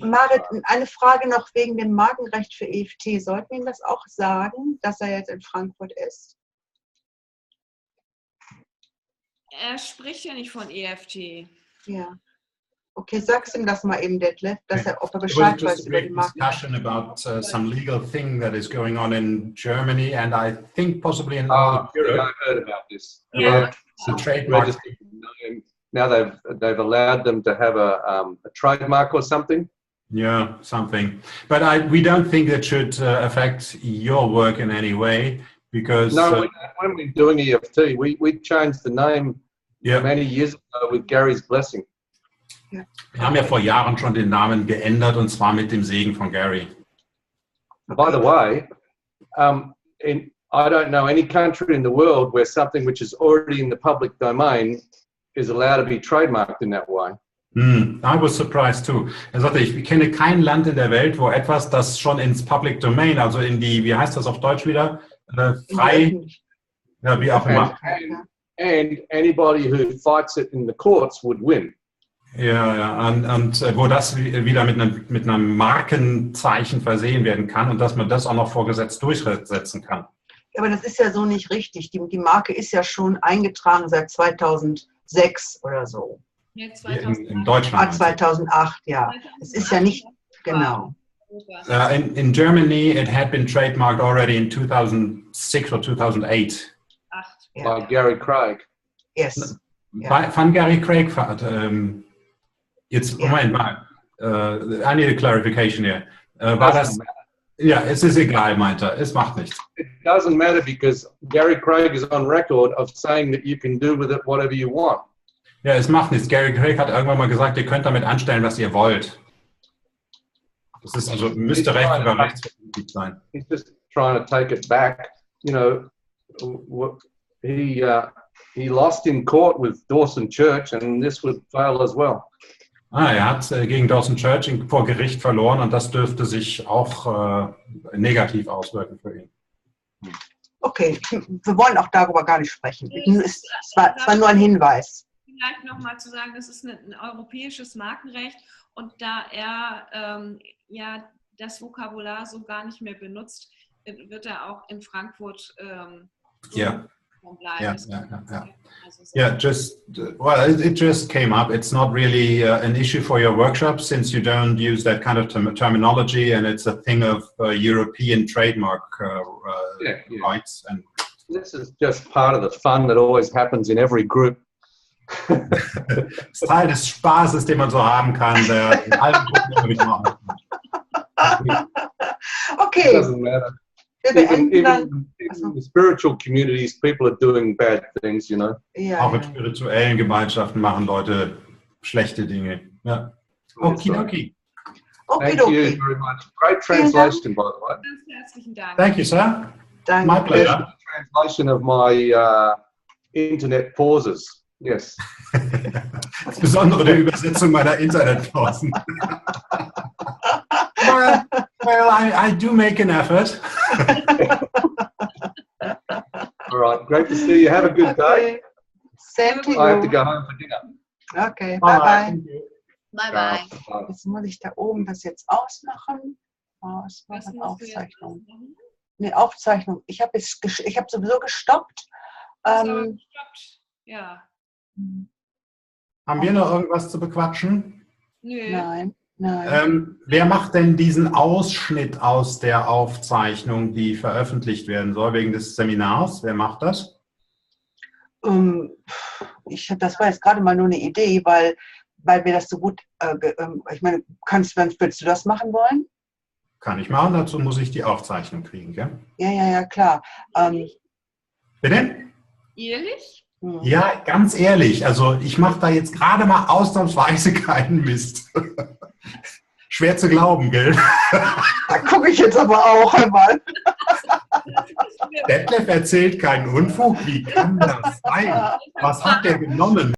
Marit, eine Frage noch wegen dem Markenrecht für EFT. Sollten wir ihm das auch sagen, dass er jetzt in Frankfurt ist? Er spricht ja nicht von EFT. Ja. Okay, sag's ihm das mal eben, Detlev, dass ob er Bescheid weiß über die Marken. Discussion about some legal thing that is going on in Germany and I think possibly in Europe. Yeah, I heard about this. Yeah. It's a trademark. Now they've allowed them to have a trademark or something. Yeah, something. But we don't think that should affect your work in any way because. No, when we're doing EFT, we changed the name many years ago with Gary's blessing. Wir haben ja vor Jahren schon den Namen geändert und zwar mit dem Segen von Gary. By the way, I don't know any country in the world where something which is already in the public domain is allowed to be trademarked in that way. I was surprised too. Er sagte, ich kenne kein Land in der Welt, wo etwas, das schon ins Public Domain, also in die, wie heißt das auf Deutsch wieder, frei, ja, wie auch immer. And anybody who fights it in the courts would win. Ja, und wo das wieder mit einem Markenzeichen versehen werden kann und dass man das auch noch vor Gesetz durchsetzen kann. Ja, aber das ist ja so nicht richtig. Die Marke ist ja schon eingetragen seit 2006 oder so. Ja, in Deutschland. 2008, ja. Es ist ja nicht, genau. In Germany, it had been trademarked already in 2006 or 2008. By Gary Craig. Yes. Von Gary Craig. Jetzt, Moment mal, I need a clarification here. War das, ja, es ist egal, meint er, es macht nichts. It doesn't matter because Gary Craig is on record of saying that you can do with it whatever you want. Ja, es macht nichts. Gary Craig hat irgendwann mal gesagt, ihr könnt damit anstellen, was ihr wollt. Das ist also, müsste Recht über Rechtsverbindlich sein. He's just trying to take it back. You know, he lost in court with Dawson Church and this would fail as well. Er hat gegen Dawson Church vor Gericht verloren und das dürfte sich auch negativ auswirken für ihn. Okay, wir wollen auch darüber gar nicht sprechen. Es war nur ein Hinweis. Vielleicht nochmal zu sagen, das ist ein europäisches Markenrecht und da er das Vokabular so gar nicht mehr benutzt, wird er auch in Frankfurt bleiben. Yeah, it just came up. It's not really an issue for your workshop since you don't use that kind of terminology, and it's a thing of European trademark rights. And this is just part of the fun that always happens in every group. Das ist Teil des Spaßes, den man so haben kann, der in allen Gruppen immer machen kann. Okay. It doesn't matter. Even in the spiritual communities, people are doing bad things, you know. Auch in spirituellen Gemeinschaften machen Leute schlechte Dinge. Ja. Okidoki. Thank you very much. Great translation, by the way. Herzlichen Dank. Thank you, sir. Danke. My pleasure. Translation of my internet pauses. Yes. Insbesondere die Übersetzung meiner Internetpausen. Well, I do make an effort. All right, great to see you. Have a good day. Same to you. I have to go home for dinner. Okay, bye-bye. Bye-bye. Jetzt muss ich da oben das jetzt ausmachen. Ausmachen, Aufzeichnung. Ne, Aufzeichnung. Ich habe sowieso gestoppt. Ja. Haben wir noch irgendwas zu bequatschen? Nö. Nein. Wer macht denn diesen Ausschnitt aus der Aufzeichnung, die veröffentlicht werden soll, wegen des Seminars? Wer macht das? Das war jetzt gerade mal nur eine Idee, weil wir das so gut, ich meine, würdest du das machen wollen? Kann ich machen, dazu muss ich die Aufzeichnung kriegen, gell? Ja, klar. Bitte? Ehrlich? Ja, ganz ehrlich, also ich mache da jetzt gerade mal ausnahmsweise keinen Mist. Schwer zu glauben, gell? Da gucke ich jetzt aber auch einmal. Detlev erzählt keinen Unfug, wie kann das sein? Was hat der genommen?